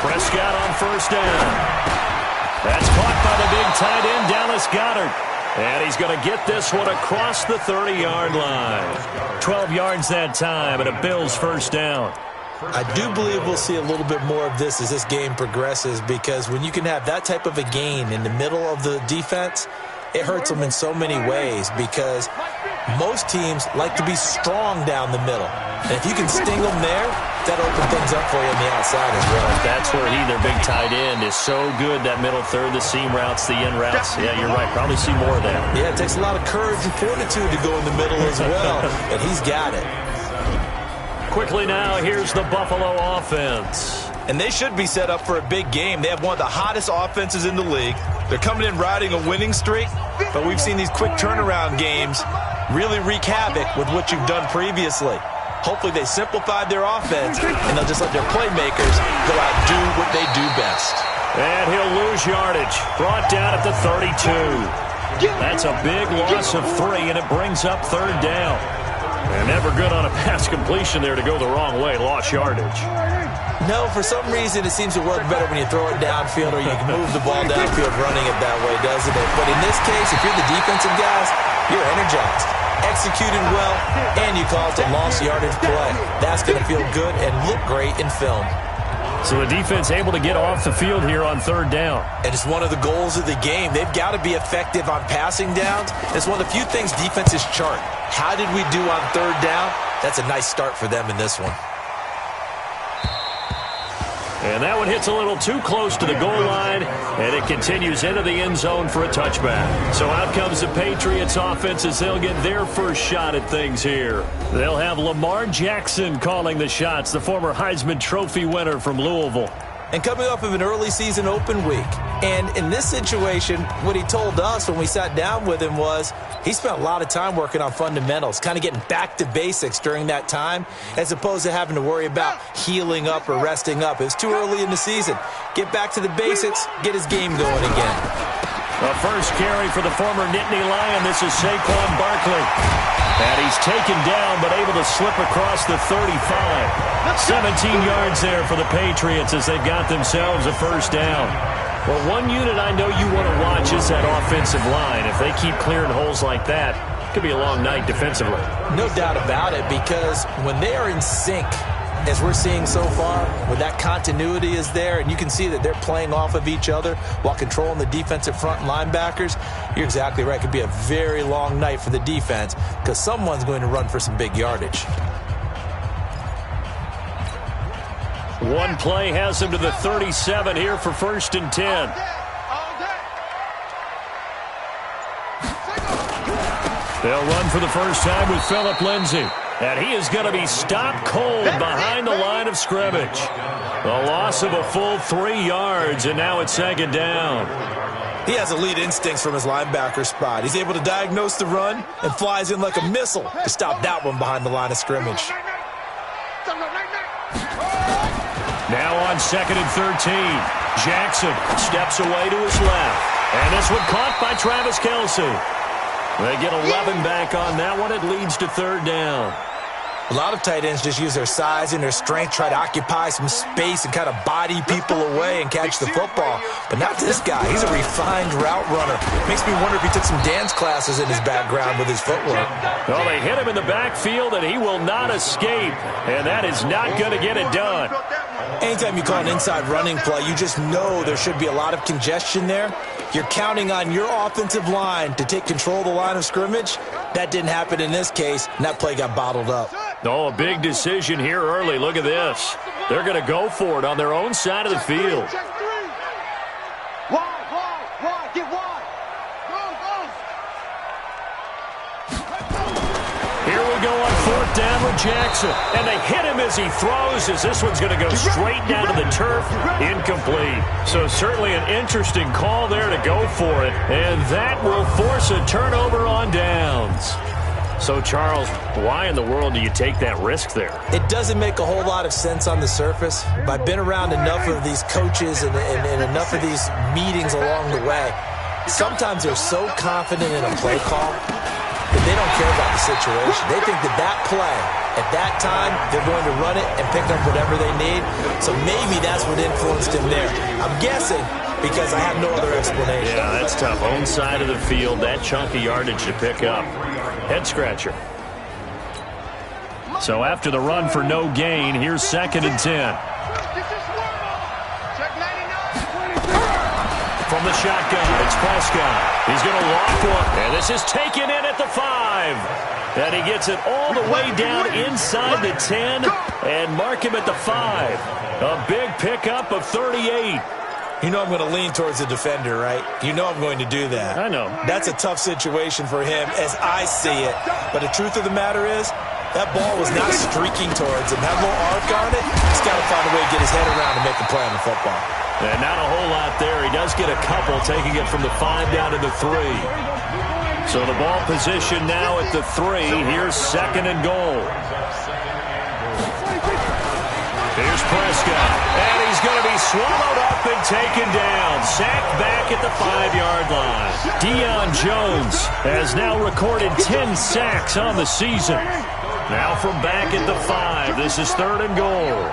Prescott on first down. That's caught by the big tight end, Dallas Goedert. And he's going to get this one across the 30-yard line. 12 yards that time, and a Bills first down. I do believe we'll see a little bit more of this as this game progresses, because when you can have that type of a gain in the middle of the defense, it hurts them in so many ways, because most teams like to be strong down the middle. And if you can sting them there, that'll open things up for you on the outside as well. That's where their big tight end, is so good, that middle third, the seam routes, the in routes. Yeah, you're right. Probably see more of that. Yeah, it takes a lot of courage and fortitude to go in the middle as well, and he's got it. Quickly now, here's the Buffalo offense. And they should be set up for a big game. They have one of the hottest offenses in the league. They're coming in riding a winning streak, but we've seen these quick turnaround games really wreak havoc with what you've done previously. Hopefully they simplified their offense, and they'll just let their playmakers go out and do what they do best. And he'll lose yardage. Brought down at the 32. That's a big loss of 3, and it brings up third down. And never good on a pass completion there to go the wrong way. Lost yardage. No, for some reason it seems to work better when you throw it downfield or you can move the ball downfield running it that way, doesn't it? But in this case, if you're the defensive guys, you're energized, executed well, and you caused a lost yardage play. That's going to feel good and look great in film. So the defense able to get off the field here on third down. And it's one of the goals of the game. They've got to be effective on passing downs. It's one of the few things defenses chart. How did we do on third down? That's a nice start for them in this one. And that one hits a little too close to the goal line, and it continues into the end zone for a touchback. So out comes the Patriots offense as they'll get their first shot at things here. They'll have Lamar Jackson calling the shots, the former Heisman Trophy winner from Louisville. And coming off of an early season open week. And in this situation, what he told us when we sat down with him was he spent a lot of time working on fundamentals, kind of getting back to basics during that time, as opposed to having to worry about healing up or resting up. It was too early in the season. Get back to the basics, get his game going again. The first carry for the former Nittany Lion. This is Saquon Barkley. And he's taken down, but able to slip across the 35. 17 yards there for the Patriots as they've got themselves a first down. Well, one unit I know you want to watch is that offensive line. If they keep clearing holes like that, it could be a long night defensively. No doubt about it, because when they are in sync, as we're seeing so far, when that continuity is there and you can see that they're playing off of each other while controlling the defensive front linebackers, you're exactly right. It could be a very long night for the defense because someone's going to run for some big yardage. One play has him to the 37 here for 1st and 10. They'll run for the first time with Phillip Lindsay. And he is going to be stopped cold behind the line of scrimmage. The loss of a full 3 yards, and now it's 2nd down. He has elite instincts from his linebacker spot. He's able to diagnose the run and flies in like a missile to stop that one behind the line of scrimmage. Now on 2nd and 13. Jackson steps away to his left. And this one caught by Travis Kelce. They get 11 back on that one. It leads to 3rd down. A lot of tight ends just use their size and their strength, try to occupy some space and kind of body people away and catch the football. But not this guy. He's a refined route runner. Makes me wonder if he took some dance classes in his background with his footwork. Well, they hit him in the backfield, and he will not escape. And that is not going to get it done. Anytime you call an inside running play, you just know there should be a lot of congestion there. You're counting on your offensive line to take control of the line of scrimmage. That didn't happen in this case, and that play got bottled up. Oh, a big decision here early. Look at this. They're going to go for it on their own side of the field. Here we go on 4th down with Jackson. And they hit him as he throws, as this one's going to go straight down to the turf. Incomplete. So certainly an interesting call there to go for it. And that will force a turnover on downs. So, Charles, why in the world do you take that risk there? It doesn't make a whole lot of sense on the surface. But I've been around enough of these coaches and enough of these meetings along the way. Sometimes they're so confident in a play call that they don't care about the situation. They think that that play, at that time, they're going to run it and pick up whatever they need. So maybe that's what influenced him there. I'm guessing because I have no other explanation. Yeah, that's tough. Own side of the field, that chunk of yardage to pick up. Head scratcher. So after the run for no gain, here's 2nd and 10. From the shotgun, it's Prescott. He's going to lock one, and this is taken in at the 5. And he gets it all the way down inside the 10 and mark him at the 5. A big pickup of 38. You know I'm going to lean towards the defender, right? You know I'm going to do that. I know. That's a tough situation for him as I see it. But the truth of the matter is, that ball was not streaking towards him. That little arc on it, he's got to find a way to get his head around and make a play on the football. And not a whole lot there. He does get a couple, taking it from the 5 down to the 3. So the ball position now at the 3. Here's 2nd and goal. Here's Prescott. And he's going to be swallowed up and taken down. Sacked back at the 5-yard line. Deion Jones has now recorded 10 sacks on the season. Now from back at the 5. This is 3rd and goal.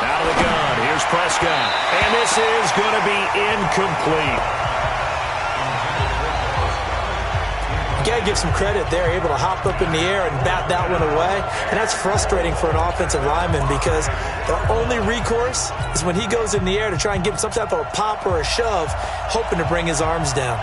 Out of the gun. Here's Prescott. And this is going to be incomplete. You got to give some credit there, able to hop up in the air and bat that one away. And that's frustrating for an offensive lineman because the only recourse is when he goes in the air to try and get some type of a pop or a shove, hoping to bring his arms down.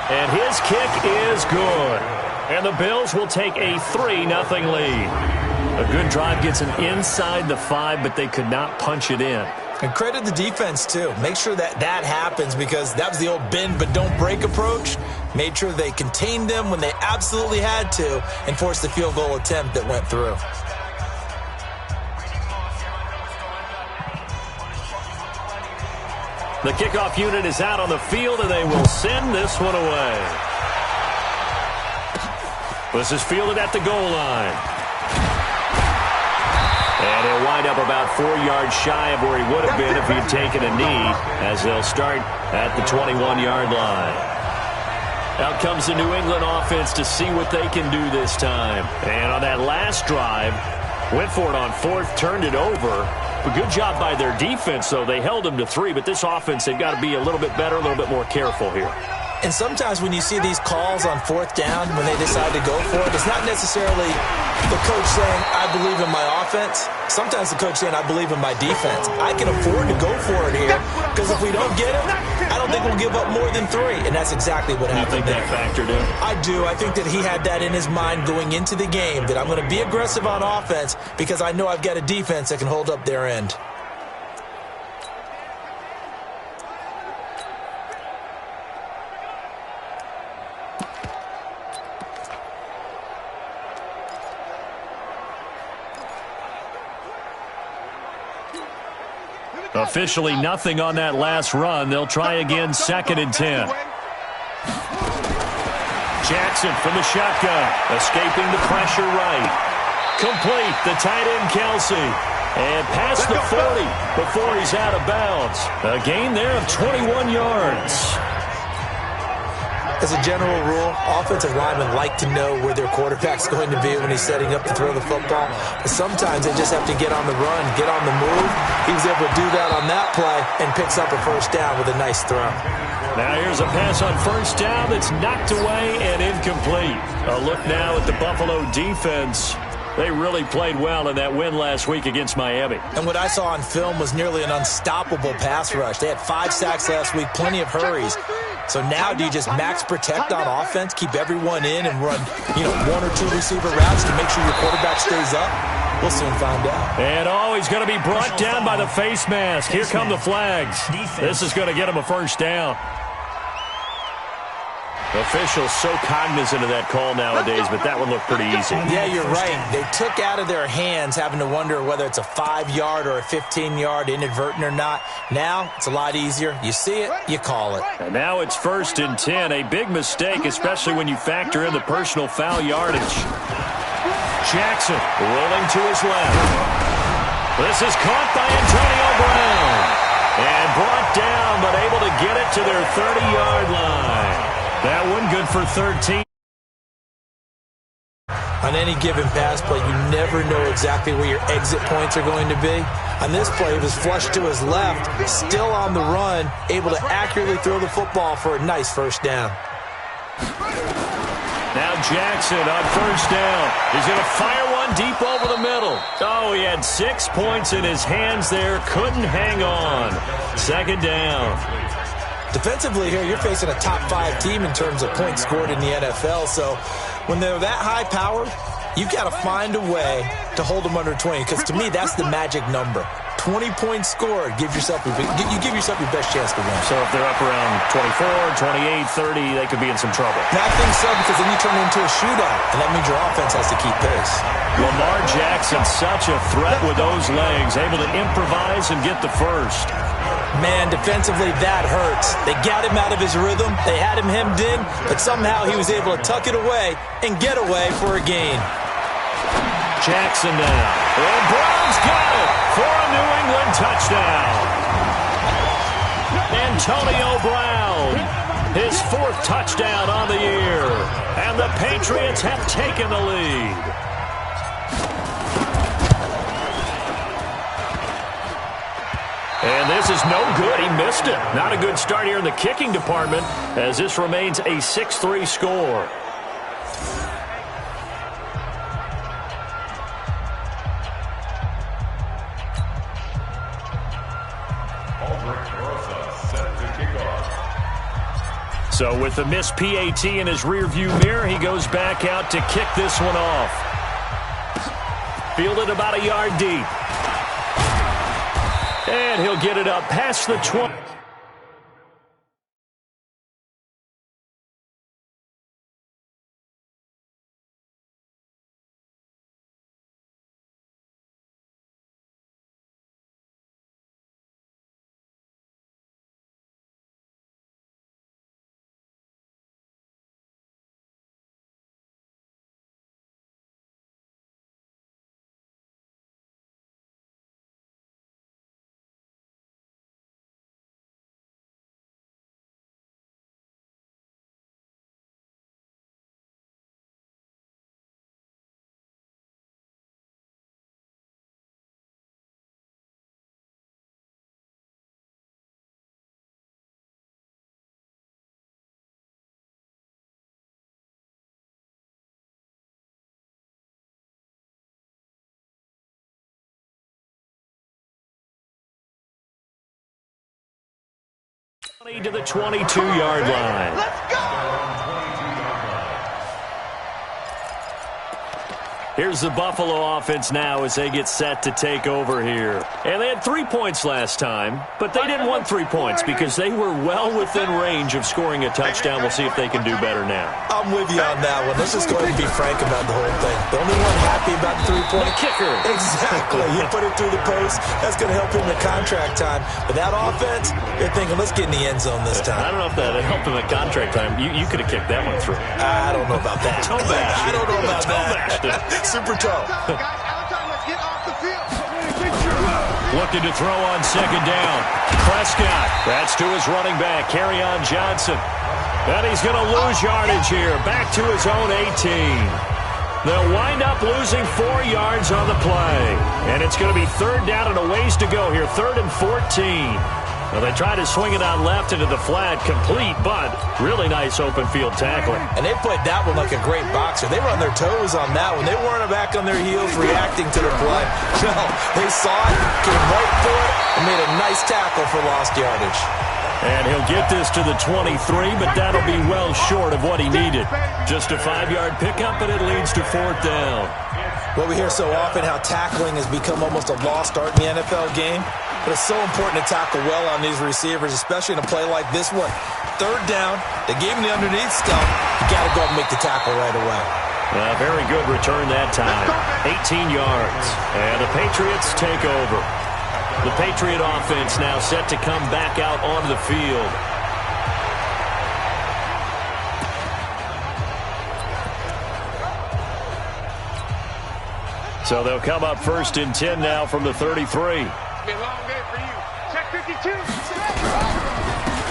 And his kick is good. And the Bills will take a 3-0 lead. A good drive gets him inside the 5, but they could not punch it in. And credit the defense, too. Make sure that that happens because that was the old bend but don't break approach. Made sure they contained them when they absolutely had to and forced the field goal attempt that went through. The kickoff unit is out on the field, and they will send this one away. This is fielded at the goal line. And he'll wind up about 4 yards shy of where he would have been if he'd taken a knee, as they'll start at the 21-yard line. Out comes the New England offense to see what they can do this time. And on that last drive, went for it on 4th, turned it over. A good job by their defense, though. They held them to 3, but this offense, they've got to be a little bit better, a little bit more careful here. And sometimes when you see these calls on 4th down, when they decide to go for it, it's not necessarily the coach saying, I believe in my offense. Sometimes the coach saying, I believe in my defense. I can afford to go for it here because if we don't get it, I don't think we'll give up more than 3. And that's exactly what happened there. You think that factored in? I do. I think that he had that in his mind going into the game, that I'm going to be aggressive on offense because I know I've got a defense that can hold up their end. Officially nothing on that last run. They'll try again, 2nd and 10. Jackson from the shotgun, escaping the pressure right. Complete, the tight end Kelsey. And past the 40 before he's out of bounds. A gain there of 21 yards. As a general rule, offensive linemen like to know where their quarterback's going to be when he's setting up to throw the football. But sometimes they just have to get on the run, get on the move. He was able to do that on that play and picks up a 1st down with a nice throw. Now here's a pass on 1st down that's knocked away and incomplete. A look now at the Buffalo defense. They really played well in that win last week against Miami. And what I saw on film was nearly an unstoppable pass rush. They had 5 sacks last week, plenty of hurries. So now do you just max protect on offense, keep everyone in and run, 1 or 2 receiver routes to make sure your quarterback stays up? We'll soon find out. And he's going to be brought down by the face mask. Here come the flags. This is going to get him a 1st down. Officials so cognizant of that call nowadays, but that one looked pretty easy. Yeah, you're right. They took out of their hands having to wonder whether it's a 5-yard or a 15-yard, inadvertent or not. Now, it's a lot easier. You see it, you call it. And now it's 1st and 10. A big mistake, especially when you factor in the personal foul yardage. Jackson rolling to his left. This is caught by Antonio Brown. And brought down, but able to get it to their 30-yard line. That one good for 13. On any given pass play, you never know exactly where your exit points are going to be. On this play, it was flushed to his left, still on the run, able to accurately throw the football for a nice first down. Now Jackson on first down. He's going to fire one deep over the middle. Oh, he had 6 points in his hands there. Couldn't hang on. Second down. Defensively here, you're facing a top 5 team in terms of points scored in the NFL. So when they're that high powered, you've got to find a way to hold them under 20. Because to me, that's the magic number. 20 points scored, you give yourself your best chance to win. So if they're up around 24, 28, 30, they could be in some trouble. I think so, because then you turn it into a shootout, and that means your offense has to keep pace. Lamar Jackson, such a threat with those legs, able to improvise and get the first. Man, defensively, that hurts. They got him out of his rhythm. They had him hemmed in, but somehow he was able to tuck it away and get away for a gain. Jackson now. And Brown's got it for a New England touchdown. Antonio Brown, his 4th touchdown on the year. And the Patriots have taken the lead. And this is no good. He missed it. Not a good start here in the kicking department as this remains a 6-3 score. So with the missed PAT in his rearview mirror, he goes back out to kick this one off. Fielded about a yard deep. And he'll get it up past the 20. To the 22-yard line. Let's go! Here's the Buffalo offense now as they get set to take over here. And they had 3 points last time, but they didn't want 3 points because they were well within range of scoring a touchdown. We'll see if they can do better now. I'm with you on that one. Let's just go ahead and be frank about the whole thing. The only one happy about the 3-point kicker. Exactly. You put it through the post. That's going to help him in contract time. But that offense, you're thinking, let's get in the end zone this time. I don't know if that helped him at contract time. You could have kicked that one through. I don't know about that. Toe bash. I don't know about that. Super toe. Looking to throw on second down. Prescott. That's to his running back, Kerryon Johnson. And he's going to lose yardage here. Back to his own 18. They'll wind up losing 4 yards on the play. And it's going to be 3rd down and a ways to go here. 3rd and 14. Well, they try to swing it out left into the flat, complete, but really nice open field tackling. And they played that one like a great boxer. They were on their toes on that one. They weren't back on their heels reacting to the play. No, they saw it, came right for it, and made a nice tackle for lost yardage. And he'll get this to the 23, but that'll be well short of what he needed. Just a 5-yard pickup, but it leads to 4th down. Well, we hear so often how tackling has become almost a lost art in the NFL game. But it's so important to tackle well on these receivers, especially in a play like this one. 3rd down, they gave him the underneath stuff. You got to go up and make the tackle right away. Very good return that time. 18 yards. And the Patriots take over. The Patriot offense now set to come back out onto the field. So they'll come up 1st and 10 now from the 33.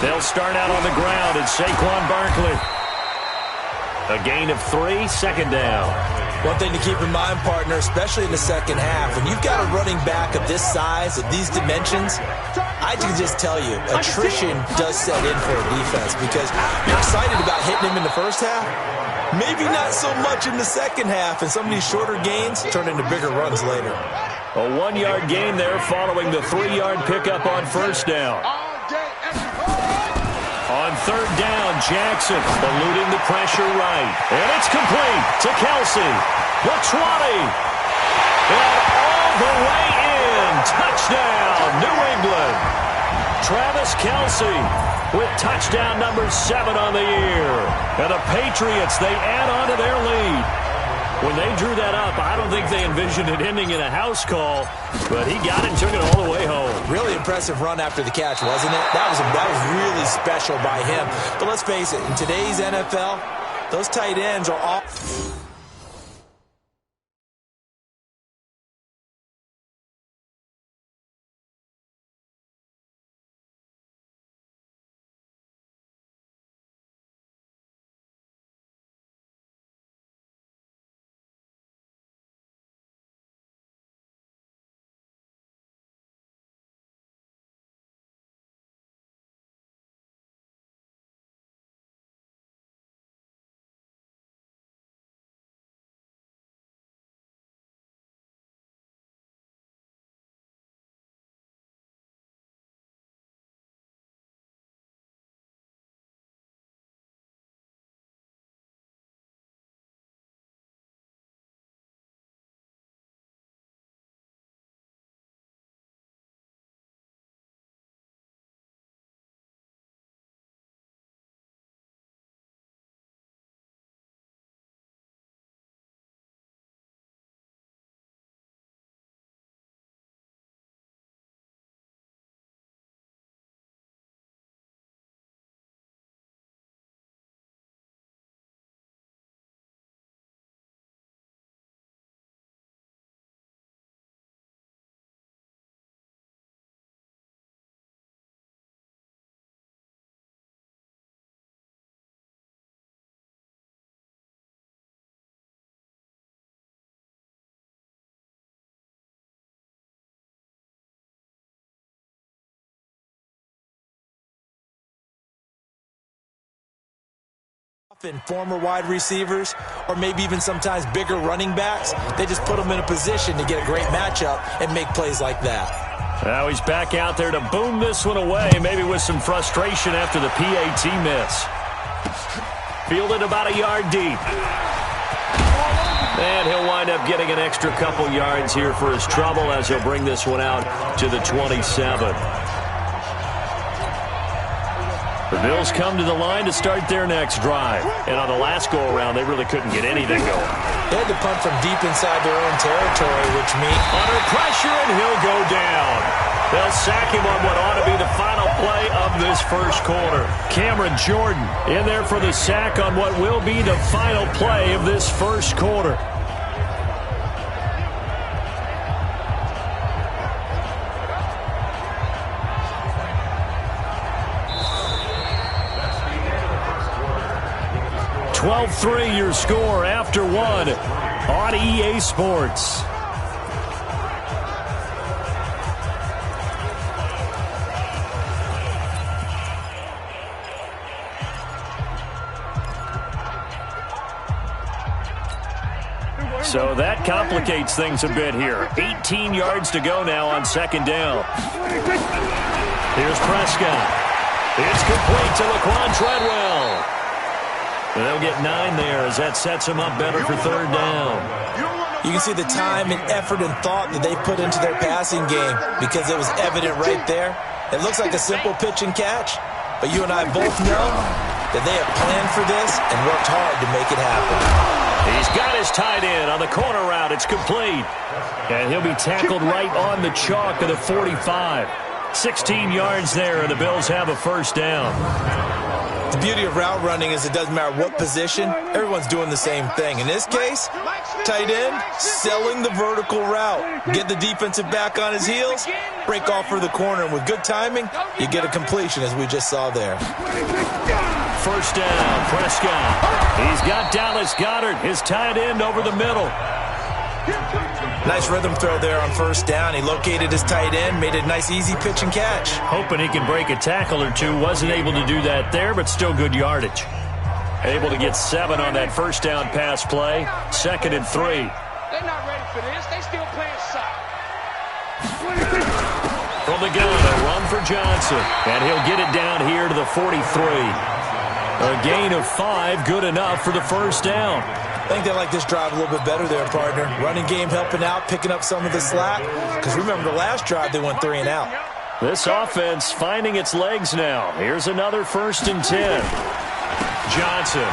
They'll start out on the ground. It's Saquon Barkley. A gain of 3, 2nd down. One thing to keep in mind, partner, especially in the second half, when you've got a running back of this size, of these dimensions, I can just tell you, attrition does set in for a defense because you're excited about hitting him in the first half. Maybe not so much in the second half, and some of these shorter gains turn into bigger runs later. A 1-yard gain there following the 3-yard pickup on 1st down. On 3rd down, Jackson eluding the pressure right. And it's complete to Kelsey. The 20. And all the way in. Touchdown, New England. Travis Kelsey with touchdown number 7 on the year. And the Patriots, they add on to their lead. When they drew that up, I don't think they envisioned it ending in a house call, but he got it and took it all the way home. Really impressive run after the catch, wasn't it? That was really special by him. But let's face it, in today's NFL, those tight ends are all... And former wide receivers, or maybe even sometimes bigger running backs, they just put them in a position to get a great matchup and make plays like that. Now he's back out there to boom this one away, maybe with some frustration after the PAT miss. Fielded about a yard deep. And he'll wind up getting an extra couple yards here for his trouble as he'll bring this one out to the 27. The Bills come to the line to start their next drive. And on the last go-around, they really couldn't get anything going. They had to punt from deep inside their own territory, which means... Under pressure, and he'll go down. They'll sack him on what ought to be the final play of this first quarter. Cameron Jordan in there for the sack on what will be the final play of this first quarter. (12-3) your score after one on EA Sports. So that complicates things a bit here. 18 yards to go now on second down. Here's Prescott. It's complete to Laquan Treadwell. They'll get 9 there as that sets him up better for third down. You can see the time and effort and thought that they put into their passing game because it was evident right there. It looks like a simple pitch and catch, but you and I both know that they have planned for this and worked hard to make it happen. He's got his tight end on the corner route. It's complete. And he'll be tackled right on the chalk of the 45. 16 yards there, and the Bills have a first down. The beauty of route running is it doesn't matter what position, everyone's doing the same thing. In this case, tight end, selling the vertical route. Get the defensive back on his heels, break off for the corner, and with good timing, you get a completion as we just saw there. First down, Prescott. He's got Dallas Goedert, his tight end, over the middle. Nice rhythm throw there on first down. He located his tight end, made a nice easy pitch and catch. Hoping he can break a tackle or two. Wasn't able to do that there, but still good yardage. Able to get 7 on that first down pass play. 2nd and 3. They're not ready for this. They still playing soft. From the gun, a run for Johnson. And he'll get it down here to the 43. A gain of 5, good enough for the first down. I think they like this drive a little bit better there, partner. Running game helping out, picking up some of the slack. Because remember, the last drive, they went 3 and out. This offense finding its legs now. Here's another 1st and 10. Johnson.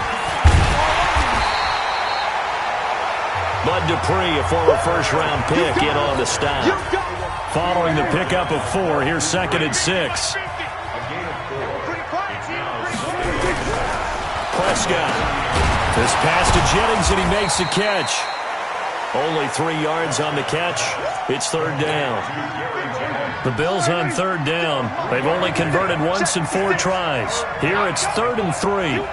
Bud Dupree, a former first-round pick, in on the stop. Following the pickup of 4, here's 2nd and 6. Prescott. This pass to Jennings, and he makes the catch. Only 3 yards on the catch. It's 3rd down. The Bills on 3rd down. They've only converted once in 4 tries. Here it's 3rd and 3.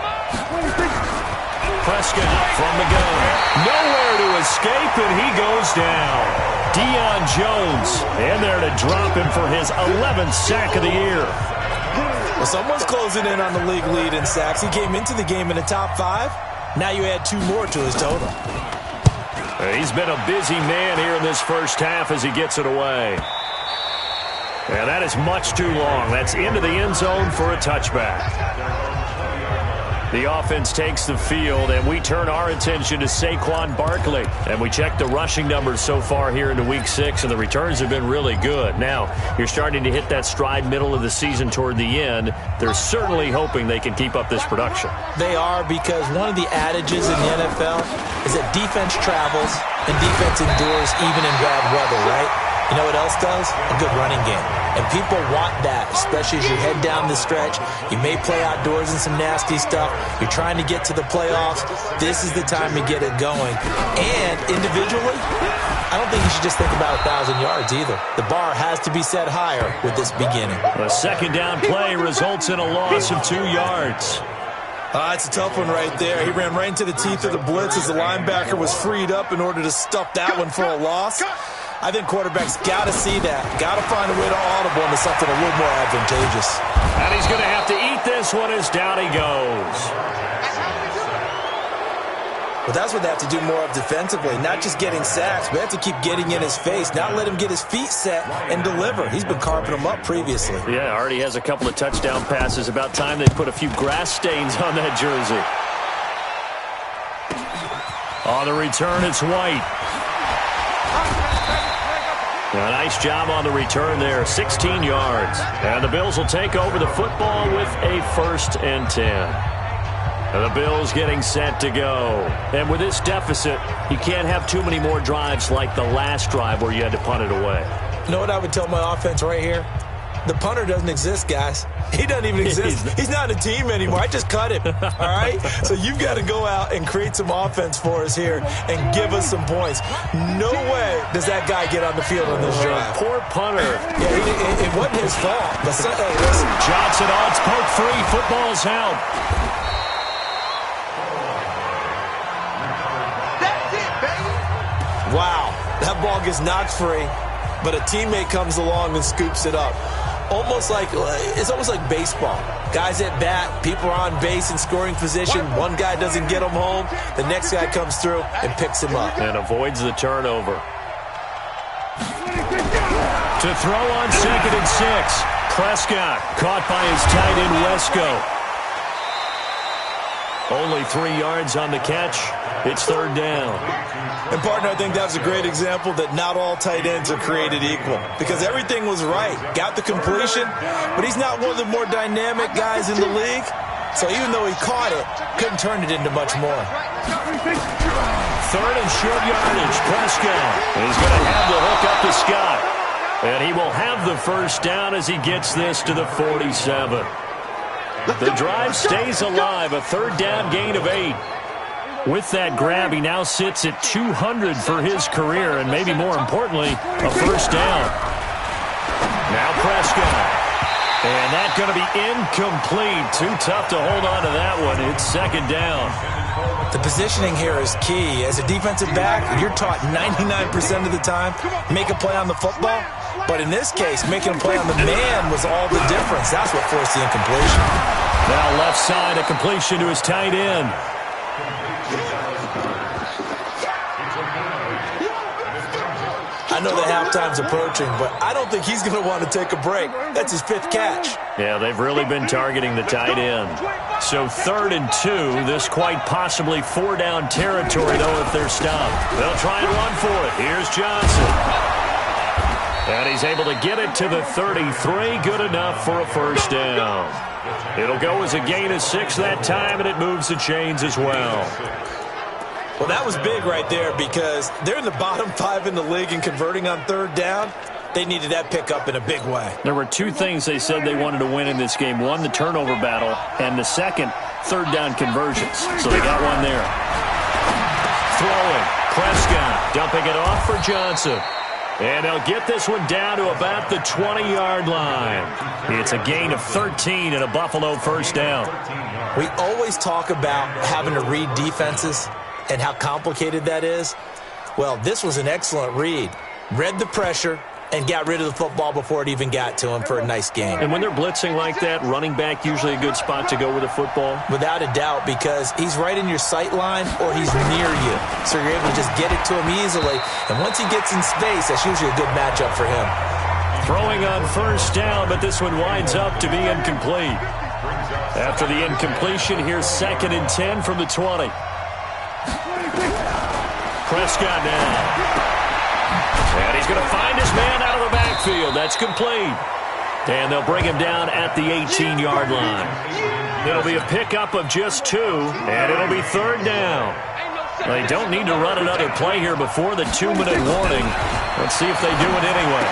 Prescott from the gun. Nowhere to escape, and he goes down. Deion Jones in there to drop him for his 11th sack of the year. Well, someone's closing in on the league lead in sacks. He came into the game in the top 5. Now you add 2 more to his total. He's been a busy man here in this first half as he gets it away. And that is much too long. That's into the end zone for a touchback. The offense takes the field, and we turn our attention to Saquon Barkley. And we check the rushing numbers so far here into Week 6, and the returns have been really good. Now, you're starting to hit that stride middle of the season toward the end. They're certainly hoping they can keep up this production. They are, because one of the adages in the NFL is that defense travels and defense endures even in bad weather, right? You know what else does? A good running game. And people want that, especially as you head down the stretch. You may play outdoors in some nasty stuff. You're trying to get to the playoffs. This is the time to get it going. And individually, I don't think you should just think about 1,000 yards either. The bar has to be set higher with this beginning. A 2nd down play results in a loss of 2 yards. It's a tough one right there. He ran right into the teeth of the blitz as the linebacker was freed up in order to stuff that one for a loss. I think quarterbacks got to see that. Got to find a way to audible into something a little more advantageous. And he's going to have to eat this one as down he goes. But that's what they have to do more of defensively. Not just getting sacks, but they have to keep getting in his face. Not let him get his feet set and deliver. He's been carving them up previously. Yeah, already has a couple of touchdown passes. About time they put a few grass stains on that jersey. On the return, it's White. A nice job on the return there, 16 yards. And the Bills will take over the football with a 1st and 10. And the Bills getting set to go. And with this deficit, you can't have too many more drives like the last drive where you had to punt it away. You know what I would tell my offense right here? The punter doesn't exist, guys. He doesn't even exist. He's not a team anymore. I just cut him, all right? So you've got to go out and create some offense for us here and give us some points. No way does that guy get on the field on this drive. Poor punter. Yeah, it wasn't his fault. But hey, listen. Johnson odds poke free. Football's out. That's it, baby. Wow, that ball gets knocked free, but a teammate comes along and scoops it up. It's almost like baseball. Guys at bat, people are on base in scoring position. One guy doesn't get him home. The next guy comes through and picks him up. And avoids the turnover. To throw on 2nd and 6. Prescott caught by his tight end Wesco. Only 3 yards on the catch. It's 3rd down. And, partner, I think that was a great example that not all tight ends are created equal. Because everything was right. Got the completion, but he's not one of the more dynamic guys in the league. So even though he caught it, couldn't turn it into much more. 3rd and short yardage. Prescott is going to have the hook up to Scott. And he will have the first down as he gets this to the 47. The drive stays alive, a third down gain of 8. With that grab, he now sits at 200 for his career, and maybe more importantly, a first down. Now Prescott. And that's going to be incomplete. Too tough to hold on to that one. It's second down. The positioning here is key. As a defensive back, you're taught 99% of the time, make a play on the football. But in this case, making a play on the man was all the difference. That's what forced the incompletion. Now left side, a completion to his tight end. I know the halftime's approaching, but I don't think he's going to want to take a break. That's his 5th catch. Yeah, they've really been targeting the tight end. So 3rd and 2, this quite possibly 4-down territory, though, if they're stopped. They'll try and run for it. Here's Johnson. And he's able to get it to the 33. Good enough for a first down. It'll go as a gain of 6 that time, and it moves the chains as well. Well, that was big right there because they're in the bottom 5 in the league and converting on 3rd down. They needed that pickup in a big way. There were 2 things they said they wanted to win in this game. One, the turnover battle, and the second, 3rd down conversions. So they got one there. Throwing. Prescott dumping it off for Johnson. And they'll get this one down to about the 20-yard line. It's a gain of 13 and a Buffalo first down. We always talk about having to read defenses and how complicated that is. Well, this was an excellent read. Read the pressure and got rid of the football before it even got to him for a nice game. And when they're blitzing like that, running back usually a good spot to go with the football? Without a doubt, because he's right in your sight line or he's near you. So you're able to just get it to him easily. And once he gets in space, that's usually a good matchup for him. Throwing on first down, but this one winds up to be incomplete. After the incompletion, here's 2nd and 10 from the 20. Prescott now. And he's going to find his man out of the backfield. That's complete. And they'll bring him down at the 18-yard line. It'll be a pickup of just 2, and it'll be 3rd down. They don't need to run another play here before the 2-minute warning. Let's see if they do it anyway.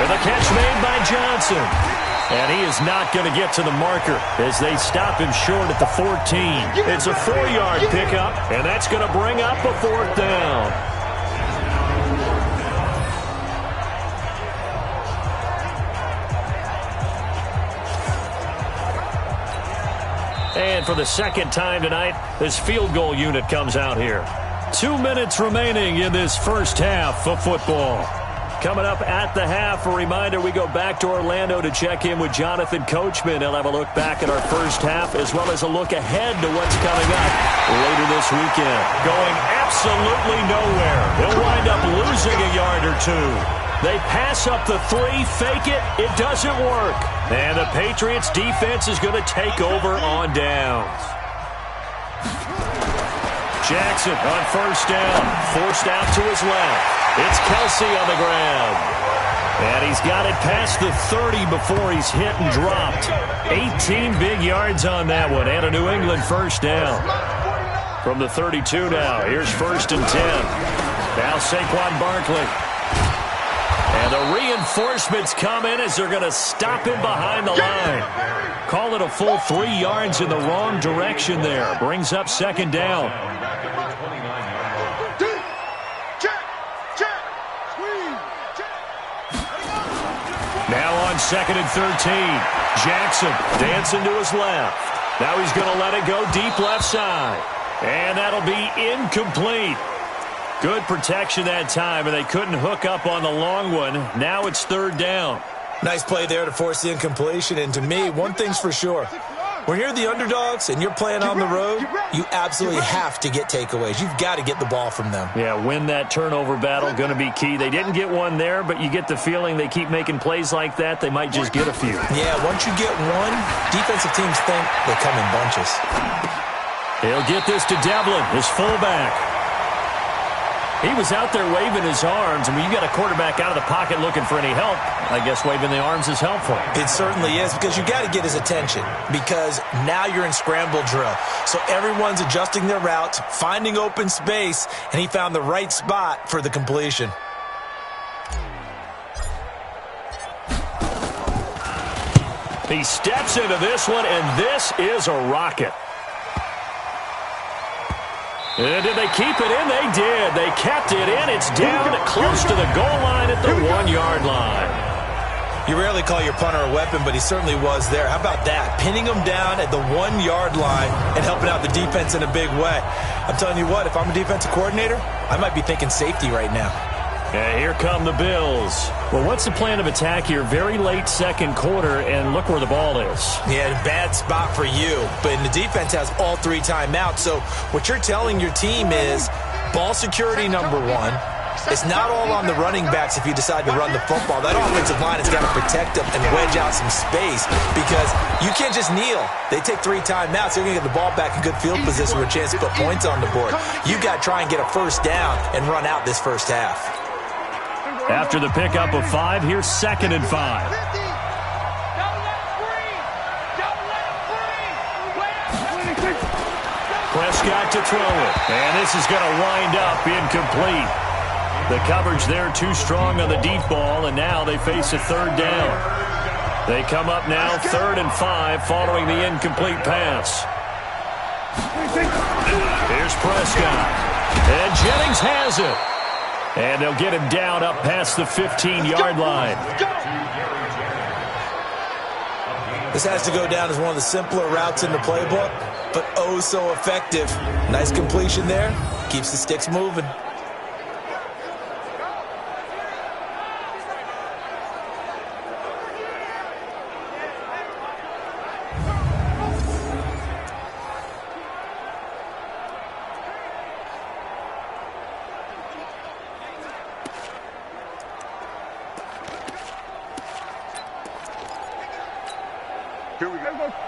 And the catch made by Johnson. And he is not going to get to the marker as they stop him short at the 14. It's a 4-yard pickup, and that's going to bring up a 4th down. And for the second time tonight, this field goal unit comes out here. 2 minutes remaining in this first half of football. Coming up at the half, a reminder, we go back to Orlando to check in with Jonathan Coachman. He'll have a look back at our first half as well as a look ahead to what's coming up later this weekend. Going absolutely nowhere. They'll wind up losing a yard or 2. They pass up the 3, fake it, it doesn't work. And the Patriots defense is going to take over on downs. Jackson on first down, forced out to his left. It's Kelsey on the ground. And he's got it past the 30 before he's hit and dropped. 18 big yards on that one, and a New England first down. From the 32 now, here's 1st and 10. Now Saquon Barkley. And the reinforcements come in as they're going to stop him behind the line. Call it a full 3 yards in the wrong direction there. Brings up 2nd down. Now on 2nd and 13. Jackson dancing to his left. Now he's going to let it go deep left side. And that'll be incomplete. Good protection that time, and they couldn't hook up on the long one. Now it's 3rd down. Nice play there to force the incompletion. And to me, one thing's for sure. When you're the underdogs and you're playing on the road, you absolutely have to get takeaways. You've got to get the ball from them. Yeah, win that turnover battle, going to be key. They didn't get one there, but you get the feeling they keep making plays like that, they might just get a few. Yeah, once you get one, defensive teams think they come in bunches. He'll get this to Devlin, his fullback. He was out there waving his arms. I mean, you got a quarterback out of the pocket looking for any help. I guess waving the arms is helpful. It certainly is, because you got to get his attention, because now you're in scramble drill. So everyone's adjusting their routes, finding open space, and he found the right spot for the completion. He steps into this one, and this is a rocket. And did they keep it in? They did. They kept it in. It's down close to the goal line at the 1-yard line. You rarely call your punter a weapon, but he certainly was there. How about that? Pinning him down at the 1-yard line and helping out the defense in a big way. I'm telling you what, if I'm a defensive coordinator, I might be thinking safety right now. And here come the Bills. Well, what's the plan of attack here? Very late second quarter, and look where the ball is. Yeah, bad spot for you. But the defense has all 3 timeouts. So what you're telling your team is ball security number 1. It's not all on the running backs if you decide to run the football. That offensive line has got to protect them and wedge out some space because you can't just kneel. They take 3 timeouts. They're going to get the ball back in good field position with a chance to put points on the board. You got to try and get a first down and run out this first half. After the pickup of 5, here's 2nd and 5. Prescott to throw it. And this is going to wind up incomplete. The coverage there too strong on the deep ball, and now they face a 3rd down. They come up now 3rd and 5 following the incomplete pass. Here's Prescott. And Jennings has it. And they'll get him down up past the 15-yard line. This has to go down as one of the simpler routes in the playbook, but oh so effective. Nice completion there. Keeps the sticks moving.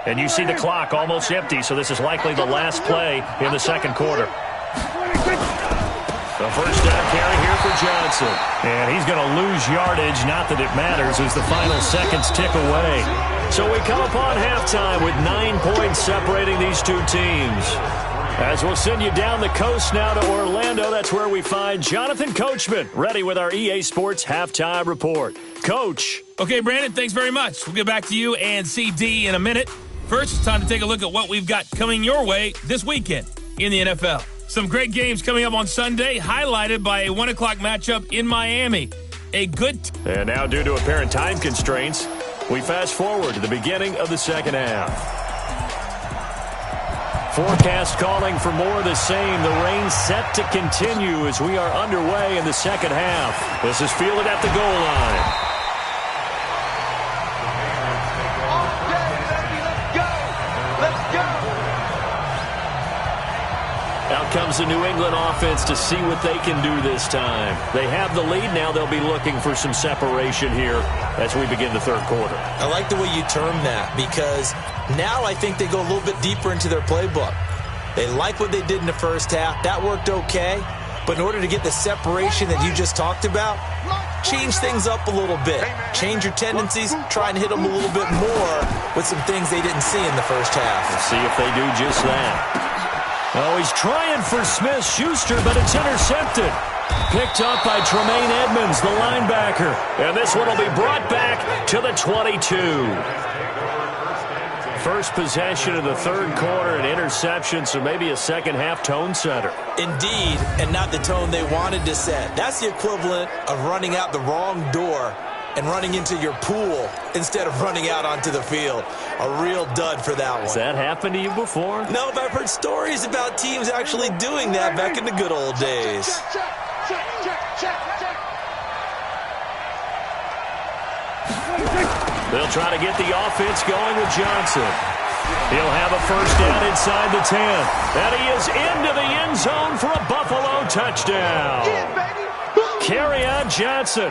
And you see the clock almost empty, so this is likely the last play in the second quarter. The first down carry here for Johnson. And he's going to lose yardage, not that it matters, as the final seconds tick away. So we come upon halftime with 9 points separating these two teams. As we'll send you down the coast now to Orlando, that's where we find Jonathan Coachman, ready with our EA Sports Halftime Report. Coach. Okay, Brandon, thanks very much. We'll get back to you and CD in a minute. First, it's time to take a look at what we've got coming your way this weekend in the NFL. Some great games coming up on Sunday, highlighted by a 1 o'clock matchup in Miami. And now, due to apparent time constraints, we fast forward to the beginning of the second half. Forecast calling for more of the same. The rain set to continue as we are underway in the second half. This is fielded at the goal line. Out comes the New England offense to see what they can do this time. They have the lead. Now they'll be looking for some separation here as we begin the third quarter. I like the way you term that because now I think they go a little bit deeper into their playbook. They like what they did in the first half. That worked okay. But in order to get the separation that you just talked about, change things up a little bit. Change your tendencies. Try and hit them a little bit more with some things they didn't see in the first half. Let's see if they do just that. Oh, he's trying for Smith-Schuster, but it's intercepted. Picked up by Tremaine Edmonds, the linebacker. And this one will be brought back to the 22. First possession of the third quarter, an interception, so maybe a second-half tone setter. Indeed, and not the tone they wanted to set. That's the equivalent of running out the wrong door and running into your pool instead of running out onto the field. A real dud for that one. Has that happened to you before? No, but I've heard stories about teams actually doing that back in the good old days. They'll try to get the offense going with Johnson. He'll have a first down inside the 10. And he is into the end zone for a Buffalo touchdown. Kerryon Johnson.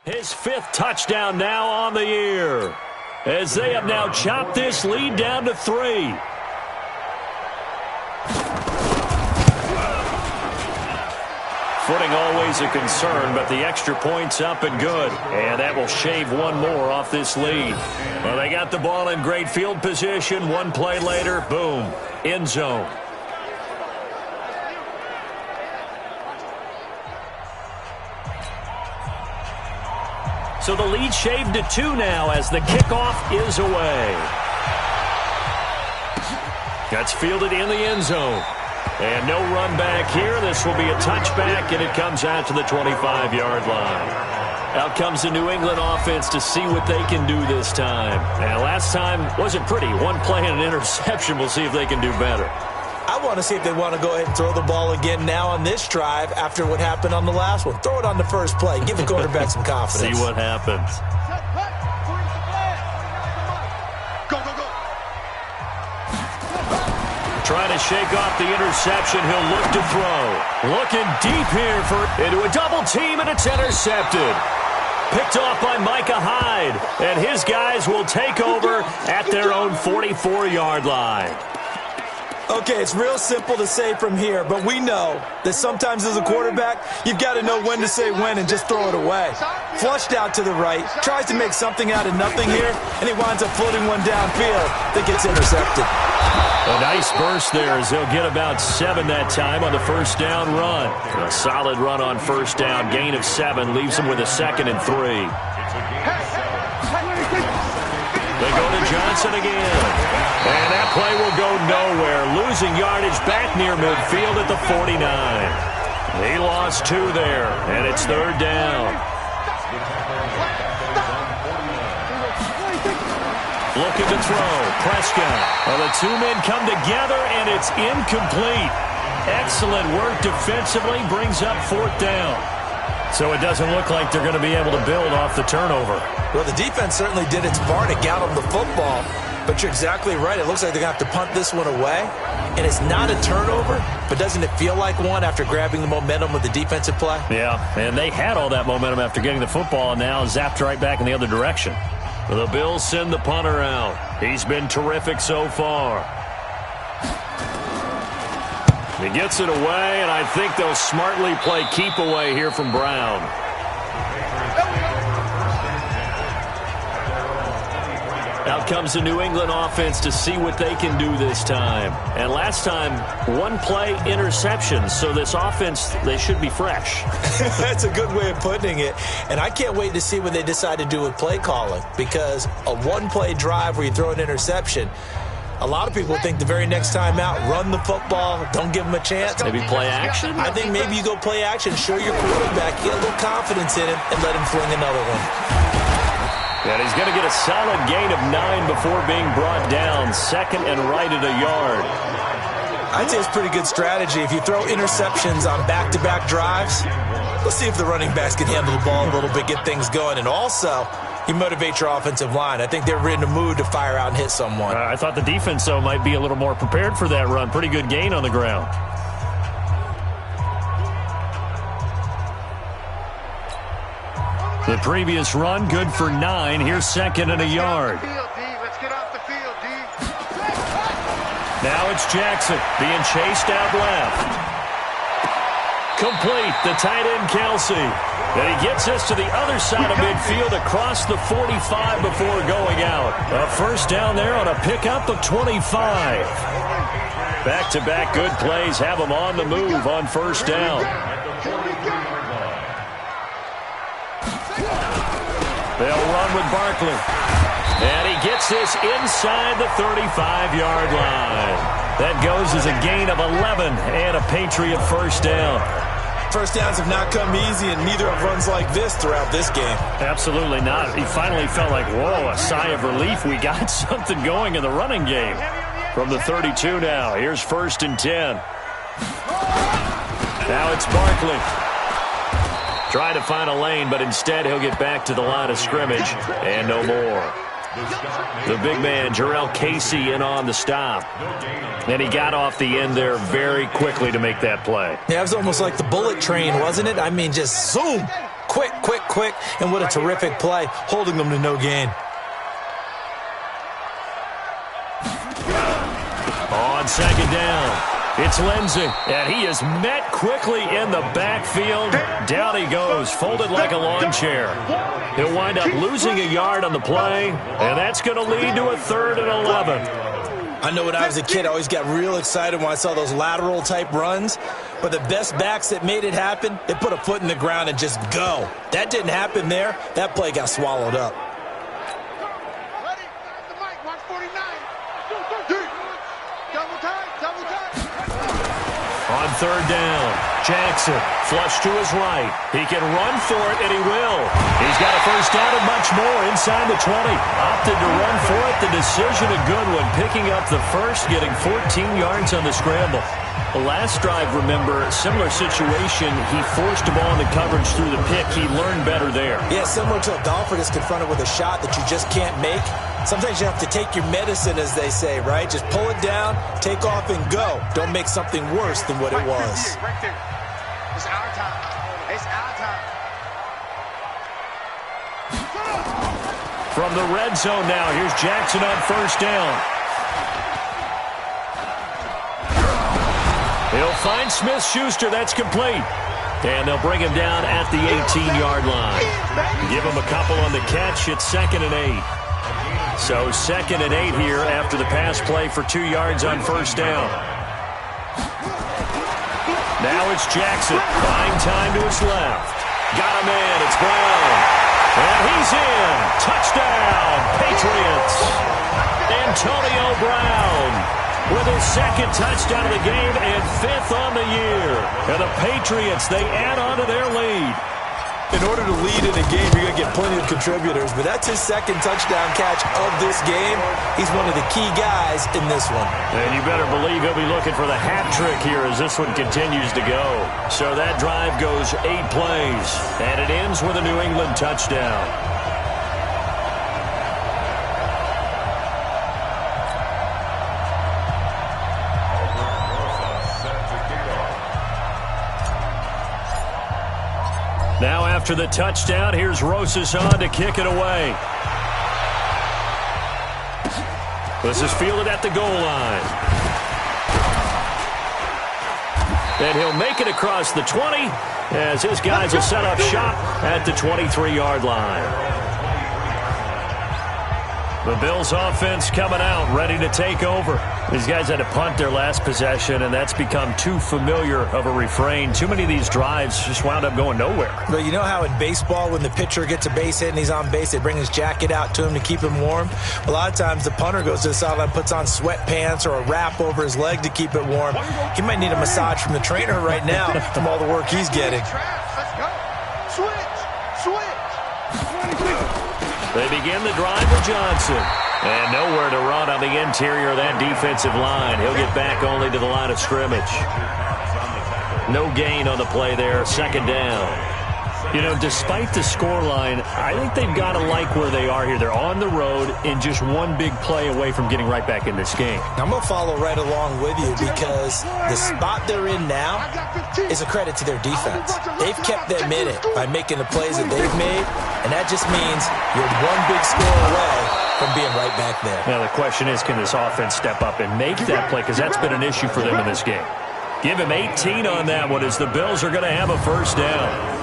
His 5th touchdown now on the year, as they have now chopped this lead down to 3. Footing always a concern, but the extra point's up and good. And that will shave one more off this lead. Well, they got the ball in great field position. One play later, boom, end zone. So the lead shaved to 2 now as the kickoff is away. That's fielded in the end zone. And no run back here. This will be a touchback, and it comes out to the 25-yard line. Out comes the New England offense to see what they can do this time. And last time wasn't pretty. One play and an interception. We'll see if they can do better. I want to see if they want to go ahead and throw the ball again now on this drive after what happened on the last one. Throw it on the first play. Give the quarterback some confidence. See what happens. Trying to shake off the interception. He'll look to throw. Looking deep here into a double team, and it's intercepted. Picked off by Micah Hyde, and his guys will take over at their own 44-yard line. Okay, it's real simple to say from here, but we know that sometimes as a quarterback, you've got to know when to say when and just throw it away. Flushed out to the right, tries to make something out of nothing here, and he winds up floating one downfield that gets intercepted. A nice burst there as they'll get about 7 that time on the first down run. A solid run on first down, gain of 7, leaves them with a 2nd and 3. They go to Johnson again. And that play will go nowhere. Losing yardage back near midfield at the 49. He lost 2 there, and it's 3rd down. Looking to throw. Prescott. Well, the 2 men come together, and it's incomplete. Excellent work defensively. Brings up 4th down. So it doesn't look like they're going to be able to build off the turnover. Well, the defense certainly did its part to get them the football. But you're exactly right. It looks like they're going to have to punt this one away. And it's not a turnover, but doesn't it feel like one after grabbing the momentum with the defensive play? Yeah, and they had all that momentum after getting the football, and now zapped right back in the other direction. The Bills send the punter out. He's been terrific so far. He gets it away, and I think they'll smartly play keep away here from Brown. Out comes the New England offense to see what they can do this time. And last time, 1 play interception. So this offense, they should be fresh. That's a good way of putting it. And I can't wait to see what they decide to do with play calling. Because a 1-play drive where you throw an interception, a lot of people think the very next time out, run the football, don't give them a chance. Maybe play action? I think maybe you go play action, show your quarterback, get a little confidence in him, and let him fling another one. And he's going to get a solid gain of 9 before being brought down. 2nd and right at a yard. I'd say it's pretty good strategy. If you throw interceptions on back-to-back drives, let's see if the running backs can handle the ball a little bit, get things going. And also, you motivate your offensive line. I think they're in the mood to fire out and hit someone. I thought the defense, though, might be a little more prepared for that run. Pretty good gain on the ground. The previous run, good for 9. Here's 2nd and a yard. Now it's Jackson being chased out left. Complete, the tight end Kelsey. And he gets us to the other side of midfield across the 45 before going out. A first down there on a pickup of 25. Back-to-back good plays have them on the move on first down. They'll run with Barkley. And he gets this inside the 35-yard line. That goes as a gain of 11 and a Patriot first down. First downs have not come easy, and neither have runs like this throughout this game. Absolutely not. He finally felt like, whoa, a sigh of relief. We got something going in the running game. From the 32 now. Here's 1st and 10. Now it's Barkley. Try to find a lane, but instead he'll get back to the line of scrimmage and no more. The big man, Jarrell Casey, in on the stop. And he got off the end there very quickly to make that play. Yeah, it was almost like the bullet train, wasn't it? I mean, just zoom. quick, and what a terrific play, holding them to no gain. On second down, it's Lindsey, and he is met quickly in the backfield. Down he goes, folded like a lawn chair. He'll wind up losing a yard on the play, and that's going to lead to a 3rd and 11. I know when I was a kid, I always got real excited when I saw those lateral-type runs. But the best backs that made it happen, they put a foot in the ground and just go. That didn't happen there. That play got swallowed up. Ready? The mic, watch 49. Double time. On 3rd down, Jackson flush to his right. He can run for it, and he will. He's got a first down and much more inside the 20. Opted to run for it. The decision a good one, picking up the first, getting 14 yards on the scramble. The last drive, remember, similar situation. He forced a ball into coverage through the pick. He learned better there. Yeah, similar to a golfer that's confronted with a shot that you just can't make. Sometimes you have to take your medicine, as they say, right? Just pull it down, take off, and go. Don't make something worse than what it was. Right there. It's our time. It's our time. From the red zone now, here's Jackson on first down. He'll find Smith-Schuster. That's complete. And they'll bring him down at the 18-yard line. Give him a couple on the catch. It's 2nd and 8. So 2nd and 8 here after the pass play for 2 yards on first down. Now it's Jackson. Buying time to his left. Got him in. It's Brown. And he's in. Touchdown, Patriots. Antonio Brown with his 2nd touchdown of the game and 5th on the year. And the Patriots, they add on to their lead. In order to lead in a game, you're going to get plenty of contributors, but that's his 2nd touchdown catch of this game. He's one of the key guys in this one. And you better believe he'll be looking for the hat trick here as this one continues to go. So that drive goes 8 plays, and it ends with a New England touchdown. Now after the touchdown, here's Rosas on to kick it away. This is fielded at the goal line. And he'll make it across the 20 as his guys will set up shop at the 23-yard line. The Bills offense coming out, ready to take over. These guys had to punt their last possession, and that's become too familiar of a refrain. Too many of these drives just wound up going nowhere. But you know how in baseball, when the pitcher gets a base hit and he's on base, they bring his jacket out to him to keep him warm? A lot of times the punter goes to the sideline, puts on sweatpants or a wrap over his leg to keep it warm. He might need a massage from the trainer right now from all the work he's getting. Let's go. Switch. They begin the drive with Johnson. And nowhere to run on the interior of that defensive line. He'll get back only to the line of scrimmage. No gain on the play there. 2nd down. You know, despite the scoreline, I think they've got to like where they are here. They're on the road and just one big play away from getting right back in this game. I'm going to follow right along with you because the spot they're in now is a credit to their defense. They've kept them in it by making the plays that they've made, and that just means you're one big score away from being right back there. Now, the question is, can this offense step up and make that play? Because that's been an issue for them in this game. Give him 18 on that one as the Bills are going to have a first down.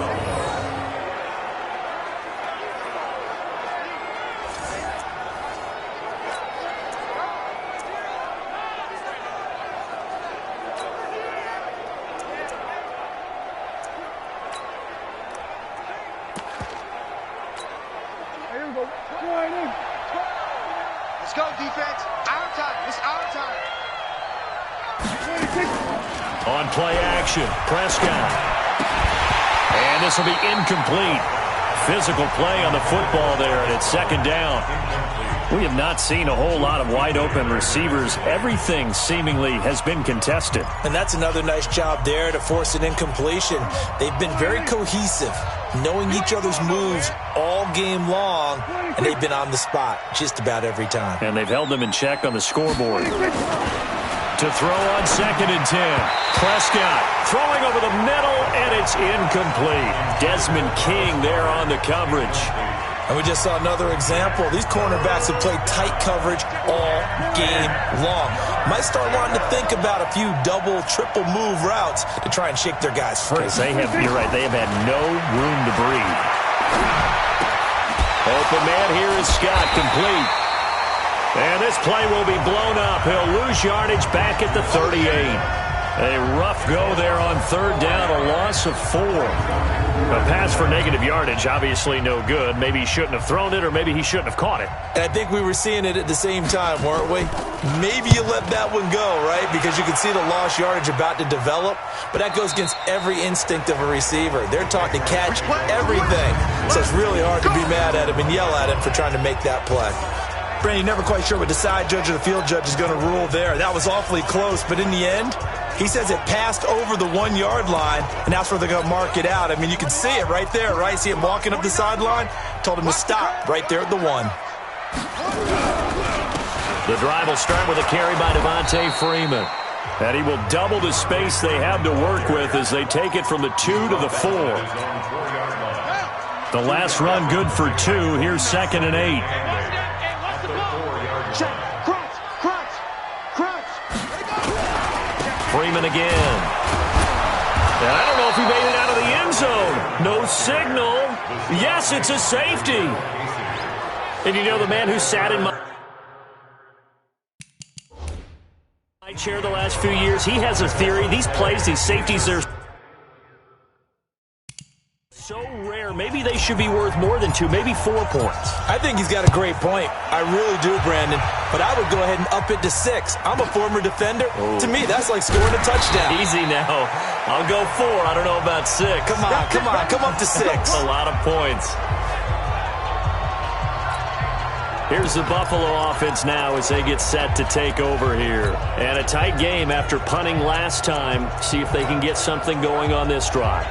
Let's go, defense. Our time. It's our time. On play action, Prescott. And this will be incomplete. Physical play on the football there, and it's 2nd down. We have not seen a whole lot of wide-open receivers. Everything seemingly has been contested. And that's another nice job there to force an incompletion. They've been very cohesive, knowing each other's moves all game long, and they've been on the spot just about every time. And they've held them in check on the scoreboard. To throw on 2nd and 10. Prescott throwing over the middle, and it's It's incomplete. Desmond King there on the coverage. And we just saw another example. These cornerbacks have played tight coverage all game long. Might start wanting to think about a few double, triple move routes to try and shake their guys free. You're right, they have had no room to breathe. Open man here is Scott, complete. And this play will be blown up. He'll lose yardage back at the 38. A rough go there on third down, a loss of 4. A pass for negative yardage, obviously no good. Maybe he shouldn't have thrown it, or maybe he shouldn't have caught it. And I think we were seeing it at the same time, weren't we? Maybe you let that one go, right? Because you can see the lost yardage about to develop. But that goes against every instinct of a receiver. They're taught to catch everything. So it's really hard to be mad at him and yell at him for trying to make that play. Brandon, you're never quite sure what the side judge or the field judge is going to rule there. That was awfully close, but in the end, he says it passed over the 1 yard line, and that's where they're going to mark it out. I mean, you can see it right there, right? See him walking up the sideline? Told him to stop right there at the 1. The drive will start with a carry by Devontae Freeman. And he will double the space they have to work with as they take it from the 2 to the 4. The last run good for 2. Here's 2nd and 8. Freeman again. And I don't know if he made it out of the end zone. No signal. Yes, it's a safety. And you know, the man who sat in my chair the last few years, he has a theory. These plays, these safeties, they're so rare. Maybe they should be worth more than 2, maybe 4 points. I think he's got a great point. I really do, Brandon. But I would go ahead and up it to 6. I'm a former defender. Oh. To me, that's like scoring a touchdown. Easy now. I'll go 4. I don't know about 6. Come on. Come up to 6. A lot of points. Here's the Buffalo offense now as they get set to take over here. And a tight game after punting last time. See if they can get something going on this drive.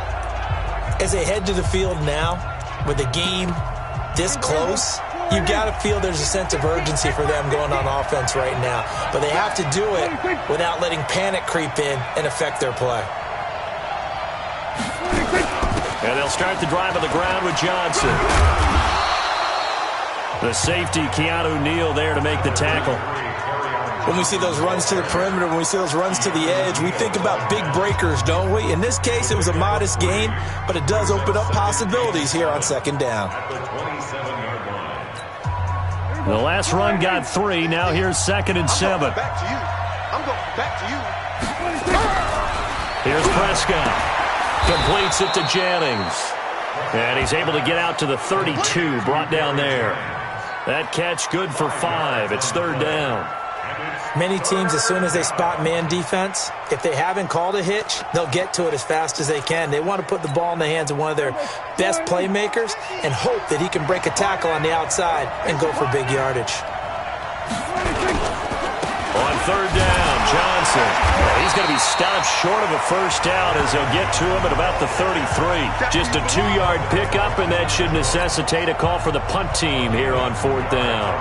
As they head to the field now, with the game this close, you've got to feel there's a sense of urgency for them going on offense right now. But they have to do it without letting panic creep in and affect their play. And they'll start the drive on the ground with Johnson. The safety, Keanu Neal, there to make the tackle. When we see those runs to the perimeter, when we see those runs to the edge, we think about big breakers, don't we? In this case, it was a modest gain, but it does open up possibilities here on 2nd down. The last run got 3. Now here's 2nd and 7. I'm going back to you. Here's Prescott. Completes it to Jennings. And he's able to get out to the 32, brought down there. That catch good for 5. It's 3rd down. Many teams, as soon as they spot man defense, if they haven't called a hitch, they'll get to it as fast as they can. They want to put the ball in the hands of one of their best playmakers and hope that he can break a tackle on the outside and go for big yardage. On 3rd down, Johnson. He's going to be stopped short of a 1st down as they'll get to him at about the 33. Just a 2-yard pickup, and that should necessitate a call for the punt team here on 4th down.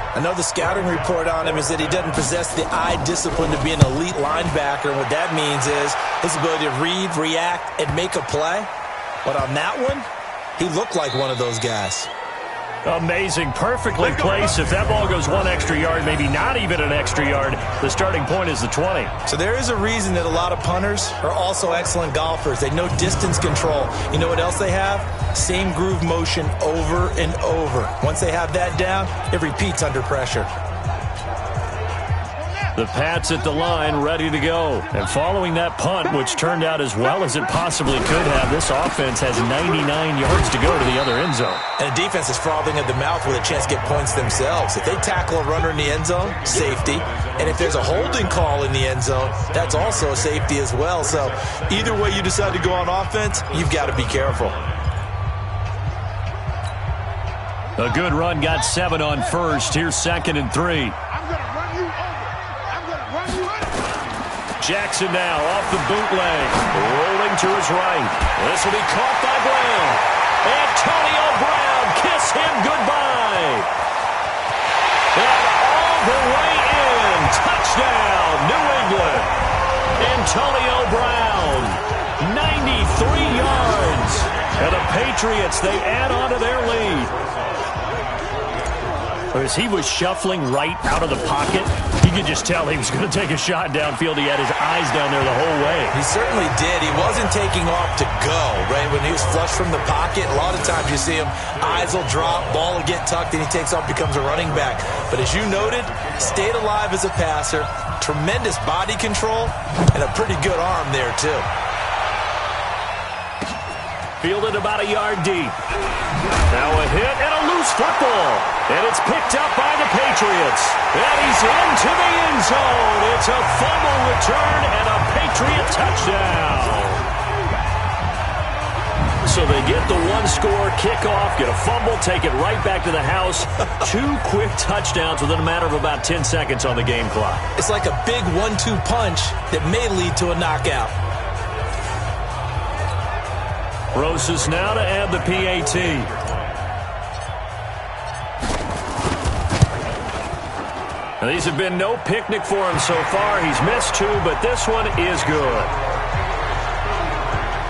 I know the scouting report on him is that he doesn't possess the eye discipline to be an elite linebacker. And what that means is his ability to read, react, and make a play. But on that one, he looked like one of those guys. Amazing. Perfectly placed. If that ball goes 1 extra yard, maybe not even an extra yard, the starting point is the 20. So there is a reason that a lot of punters are also excellent golfers. They know distance control. You know what else they have? Same groove motion over and over. Once they have that down, it repeats under pressure. The Pats at the line, ready to go. And following that punt, which turned out as well as it possibly could have, this offense has 99 yards to go to the other end zone. And the defense is frothing at the mouth with a chance to get points themselves. If they tackle a runner in the end zone, safety. And if there's a holding call in the end zone, that's also a safety as well. So either way you decide to go on offense, you've got to be careful. A good run, got 7 on 1st. Here's 2nd and 3. Jackson now off the bootleg, rolling to his right. This will be caught by Brown. Antonio Brown, kiss him goodbye. And all the way in, touchdown, New England. Antonio Brown, 90 yards. And the Patriots, they add on to their lead. As he was shuffling right out of the pocket, you could just tell he was going to take a shot downfield. He had his eyes down there the whole way. He certainly did. He wasn't taking off to go, right? When he was flush from the pocket, a lot of times you see him, eyes will drop, ball will get tucked, and he takes off, becomes a running back. But as you noted, stayed alive as a passer, tremendous body control, and a pretty good arm there, too. Fielded about a yard deep. Now a hit and a loose football. And it's picked up by the Patriots. And he's into the end zone. It's a fumble return and a Patriot touchdown. So they get the one-score kickoff, get a fumble, take it right back to the house. 2 quick touchdowns within a matter of about 10 seconds on the game clock. It's like a big 1-2 punch that may lead to a knockout. Roses now to add the PAT. Now, these have been no picnic for him so far. He's missed 2, but this one is good.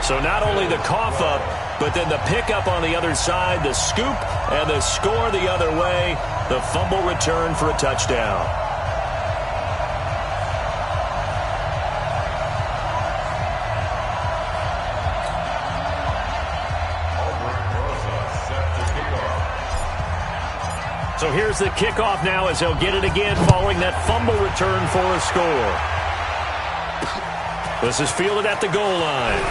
So not only the cough up, but then the pickup on the other side, the scoop, and the score the other way. The fumble return for a touchdown. So here's the kickoff now as they'll get it again following that fumble return for a score. This is fielded at the goal line.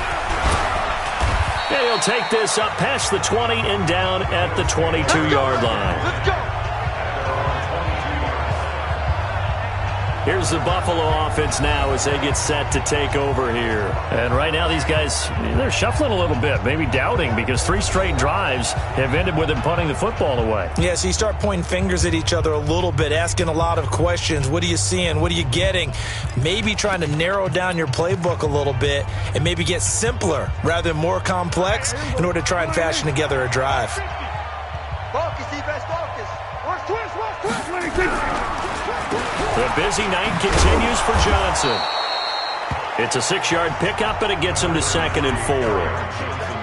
And he'll take this up past the 20 and down at the 22-yard line. Let's go. Here's the Buffalo offense now as they get set to take over here. And right now these guys, they're shuffling a little bit, maybe doubting, because 3 straight drives have ended with them punting the football away. Yeah, so you start pointing fingers at each other a little bit, asking a lot of questions. What are you seeing? What are you getting? Maybe trying to narrow down your playbook a little bit and maybe get simpler rather than more complex in order to try and fashion together a drive. Focus, defense, focus. Watch twist, watch twist. The busy night continues for Johnson. It's a 6-yard pickup, and it gets him to 2nd and 4.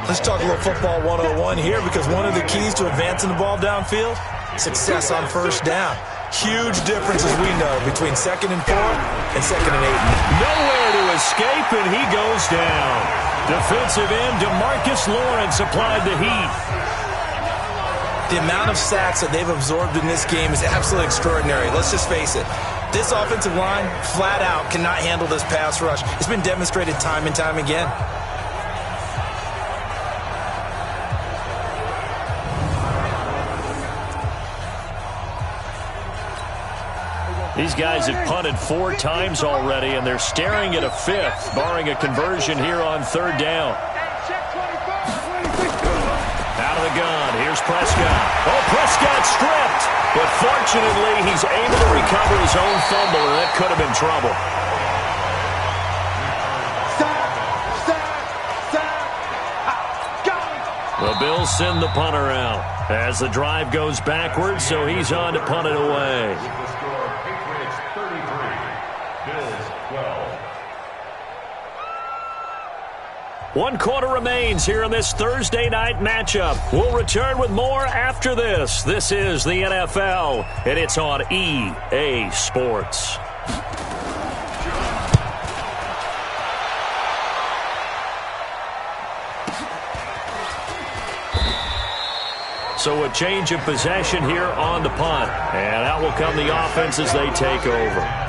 Let's talk a little football 101 here, because one of the keys to advancing the ball downfield, success on first down. Huge difference, as we know, between 2nd and 4 and 2nd and 8. Nowhere to escape, and he goes down. Defensive end DeMarcus Lawrence applied the heat. The amount of sacks that they've absorbed in this game is absolutely extraordinary. Let's just face it. This offensive line, flat out, cannot handle this pass rush. It's been demonstrated time and time again. These guys have punted 4 times already, and they're staring at a 5th, barring a conversion here on 3rd down. Out of the gun, here's Prescott. Oh, Prescott stripped. But fortunately, he's able to recover his own fumble, and that could have been trouble. The Bills send the punter out as the drive goes backwards, so he's on to punt it away. One quarter remains here in this Thursday night matchup. We'll return with more after this. This is the NFL, and it's on EA Sports. So a change of possession here on the punt. And out will come the offense as they take over.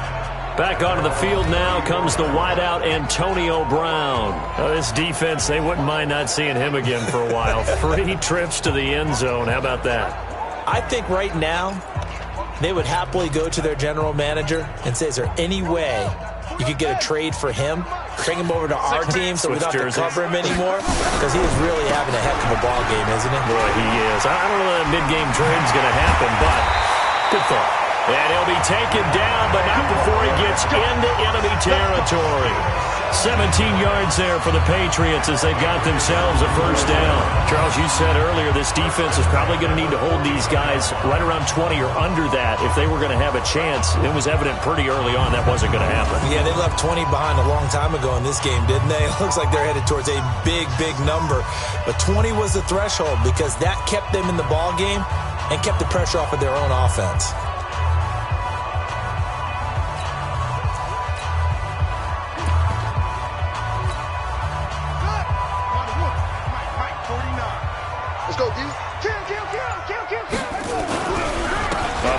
Back onto the field now comes the wideout Antonio Brown. This defense, they wouldn't mind not seeing him again for a while. 3 trips to the end zone. How about that? I think right now they would happily go to their general manager and say, is there any way you could get a trade for him? Bring him over to our team so we don't have to cover him anymore? Because he is really having a heck of a ball game, isn't he? Boy, he is. I don't know that a mid-game trade is going to happen, but good thought. And he'll be taken down, but not before he gets into enemy territory. 17 yards there for the Patriots as they've got themselves a first down. Charles, you said earlier this defense is probably going to need to hold these guys right around 20 or under that if they were going to have a chance. It was evident pretty early on that wasn't going to happen. Yeah, they left 20 behind a long time ago in this game, didn't they? It looks like they're headed towards a big, big number. But 20 was the threshold because that kept them in the ball game and kept the pressure off of their own offense.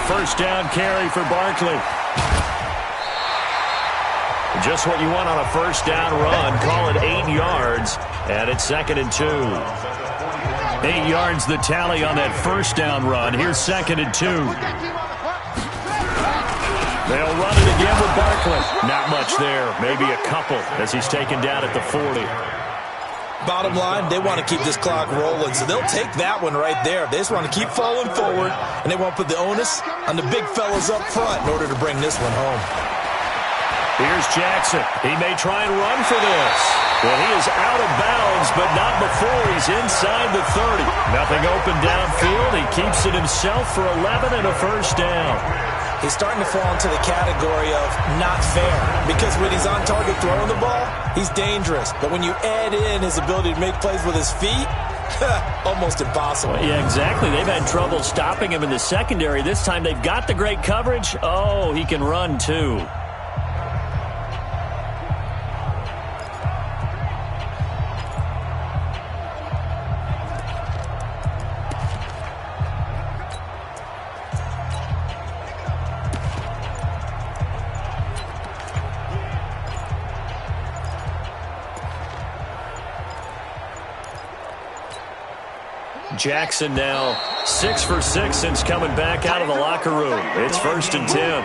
First down carry for Barkley. Just what you want on a first down run. Call it 8 yards, and it's 2nd and 2. 8 yards the tally on that first down run. Here's 2nd and 2. They'll run it again with Barkley. Not much there. Maybe a couple as he's taken down at the 40. Bottom line, they want to keep this clock rolling, so they'll take that one right there. They just want to keep falling forward, and they want to put the onus on the big fellas up front in order to bring this one home. Here's Jackson. He may try and run for this. Well, he is out of bounds, but not before he's inside the 30. Nothing open downfield. He keeps it himself for 11 and a first down. He's starting to fall into the category of not fair because when he's on target throwing the ball, he's dangerous. But when you add in his ability to make plays with his feet, almost impossible. Well, yeah, exactly. They've had trouble stopping him in the secondary. This time they've got the great coverage. Oh, he can run too. Jackson now 6 for 6 since coming back out of the locker room. It's 1st and 10.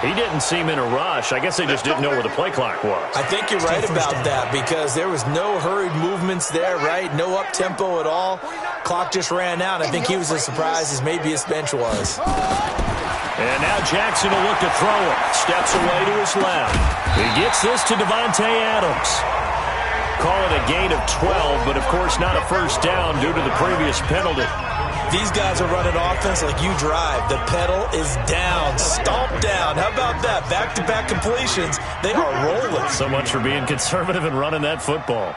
He didn't seem in a rush. I guess they just didn't know where the play clock was. I think you're right about that because there was no hurried movements there, right? No up-tempo at all. Clock just ran out. I think he was as surprised as maybe his bench was. And now Jackson will look to throw it. Steps away to his left. He gets this to Devontae Adams. Call it a gain of 12, but of course not a first down due to the previous penalty. These guys are running offense like you drive. The pedal is down, stomped down. How about that? Back-to-back completions. They are rolling. So much for being conservative and running that football.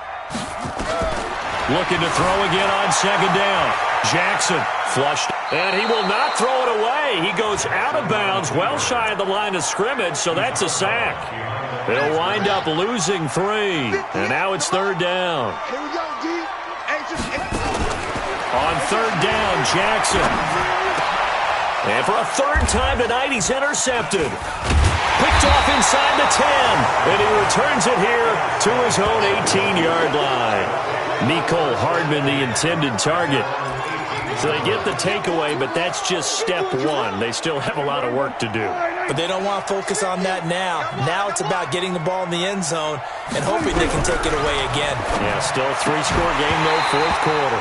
Looking to throw again on 2nd down. Jackson flushed, and he will not throw it away. He goes out of bounds, well shy of the line of scrimmage, so that's a sack. They'll wind up losing 3, and now it's 3rd down. On 3rd down, Jackson. And for a 3rd time tonight, he's intercepted. Picked off inside the 10, and he returns it here to his own 18-yard line. Mecole Hardman, the intended target. So they get the takeaway, but that's just step 1. They still have a lot of work to do. But they don't want to focus on that now. Now it's about getting the ball in the end zone and hoping they can take it away again. Yeah, still a 3-score game, though, 4th quarter.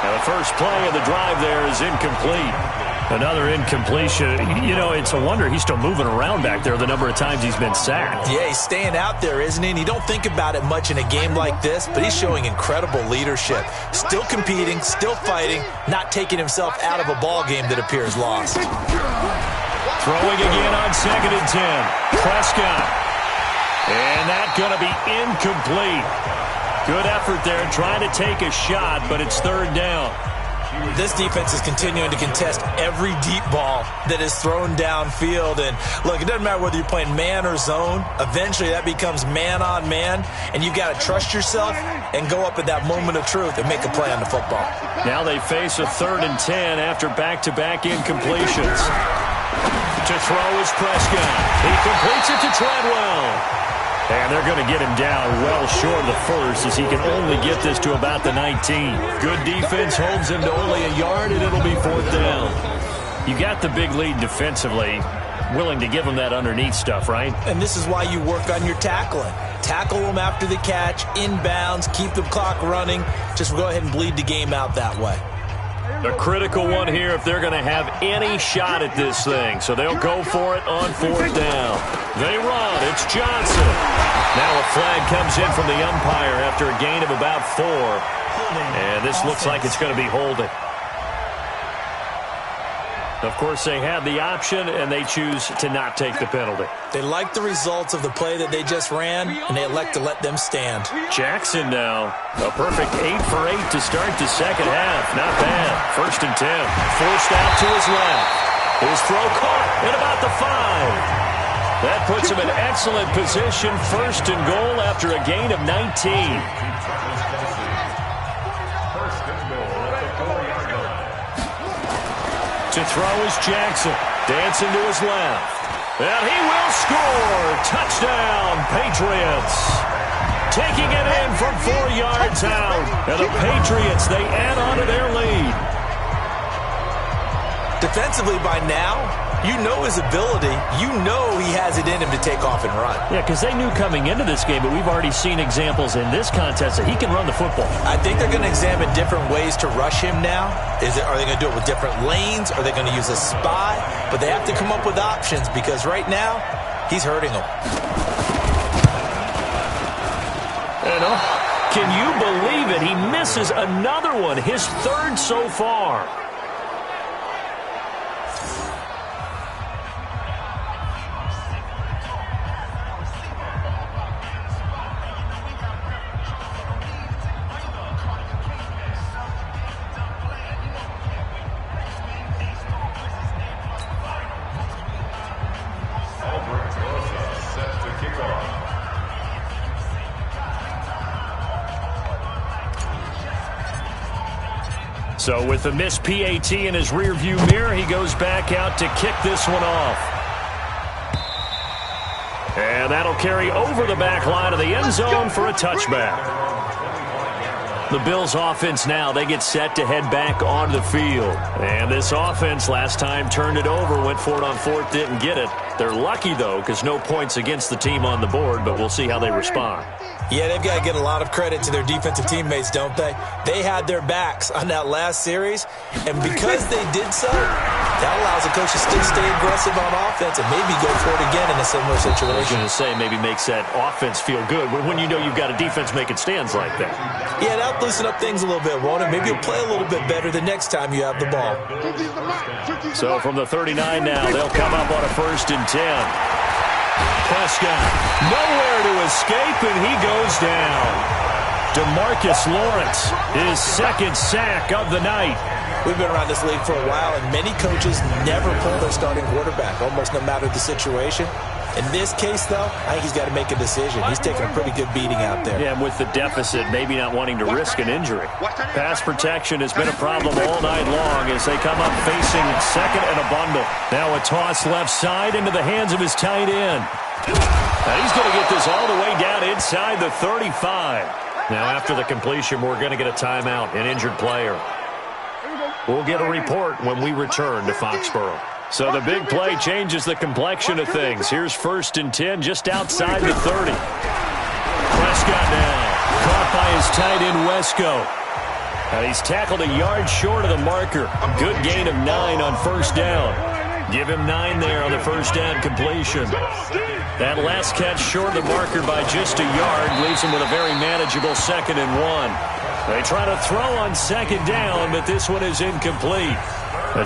Now the first play of the drive there is incomplete. Another incompletion. You know, it's a wonder he's still moving around back there the number of times he's been sacked. Yeah, he's staying out there, isn't he? And you don't think about it much in a game like this, but he's showing incredible leadership. Still competing, still fighting, not taking himself out of a ball game that appears lost. Throwing again on 2nd and 10. Prescott. And that's going to be incomplete. Good effort there trying to take a shot, but it's 3rd down. This defense is continuing to contest every deep ball that is thrown downfield. And look, it doesn't matter whether you're playing man or zone. Eventually that becomes man on man, and you've got to trust yourself and go up at that moment of truth and make a play on the football. Now they face a 3rd and 10 after back-to-back incompletions. To throw is Prescott. He completes it to Treadwell. And they're going to get him down well short of the first as he can only get this to about the 19. Good defense holds him to only a yard, and it'll be 4th down. You got the big lead defensively, willing to give him that underneath stuff, right? And this is why you work on your tackling. Tackle them after the catch, inbounds, keep the clock running. Just go ahead and bleed the game out that way. A critical one here if they're going to have any shot at this thing. So they'll go for it on 4th down. They run. It's Johnson. Now a flag comes in from the umpire after a gain of about 4. And this looks like it's going to be holding. Of course, they have the option, and they choose to not take the penalty. They like the results of the play that they just ran, and they elect to let them stand. Jackson now. A perfect 8 for 8 to start the second half. Not bad. 1st and 10. Forced out to his left. His throw caught at about the 5. That puts him in excellent position. 1st and goal after a gain of 19. To throw is Jackson. Dancing to his left. And he will score. Touchdown, Patriots. Taking it in from 4 yards out. And the Patriots, they add on to their lead. Defensively by now, you know his ability. You know he has it in him to take off and run. Yeah, because they knew coming into this game, but we've already seen examples in this contest that he can run the football. I think they're going to examine different ways to rush him now. Are they going to do it with different lanes? Are they going to use a spy? But they have to come up with options because right now, he's hurting them. Can you believe it? He misses another one, his 3rd so far. So with the missed PAT in his rearview mirror, he goes back out to kick this one off. And that'll carry over the back line of the end zone for a touchback. The Bills offense now, they get set to head back onto the field. And this offense last time turned it over, went for it on 4th, didn't get it. They're lucky, though, because no points against the team on the board, but we'll see how they respond. Yeah, they've got to get a lot of credit to their defensive teammates, don't they? They had their backs on that last series, and because they did so, that allows the coach to still stay aggressive on offense and maybe go for it again in a similar situation. I was going to say maybe makes that offense feel good when you know you've got a defense making stands like that. Yeah, that'll loosen up things a little bit, won't it? Maybe you'll play a little bit better the next time you have the ball. So from the 39 now, they'll come up on a 1st and 10. Prescott, nowhere to escape, and he goes down. DeMarcus Lawrence, his 2nd sack of the night. We've been around this league for a while, and many coaches never pull their starting quarterback, almost no matter the situation. In this case, though, I think he's got to make a decision. He's taking a pretty good beating out there. Yeah, and with the deficit, maybe not wanting to risk an injury. Pass protection has been a problem all night long as they come up facing 2nd and a bundle. Now a toss left side into the hands of his tight end. Now he's going to get this all the way down inside the 35. Now after the completion, we're going to get a timeout, an injured player. We'll get a report when we return to Foxborough. So the big play changes the complexion of things. Here's 1st and 10 just outside the 30. Prescott now caught by his tight end Wesco. And he's tackled a yard short of the marker. Good gain of 9 on 1st down. Give him 9 there on the 1st down completion. That last catch short of the marker by just a yard leaves him with a very manageable 2nd and 1. They try to throw on 2nd down, but this one is incomplete.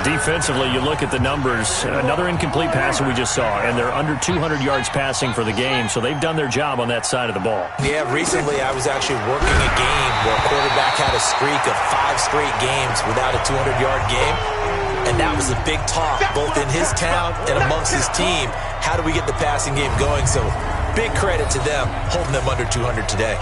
Defensively, you look at the numbers. Another incomplete pass that we just saw, and they're under 200 yards passing for the game, so they've done their job on that side of the ball. Yeah, recently I was actually working a game where a quarterback had a streak of 5 straight games without a 200-yard game, and that was a big talk both in his town and amongst his team. How do we get the passing game going? So big credit to them holding them under 200 today.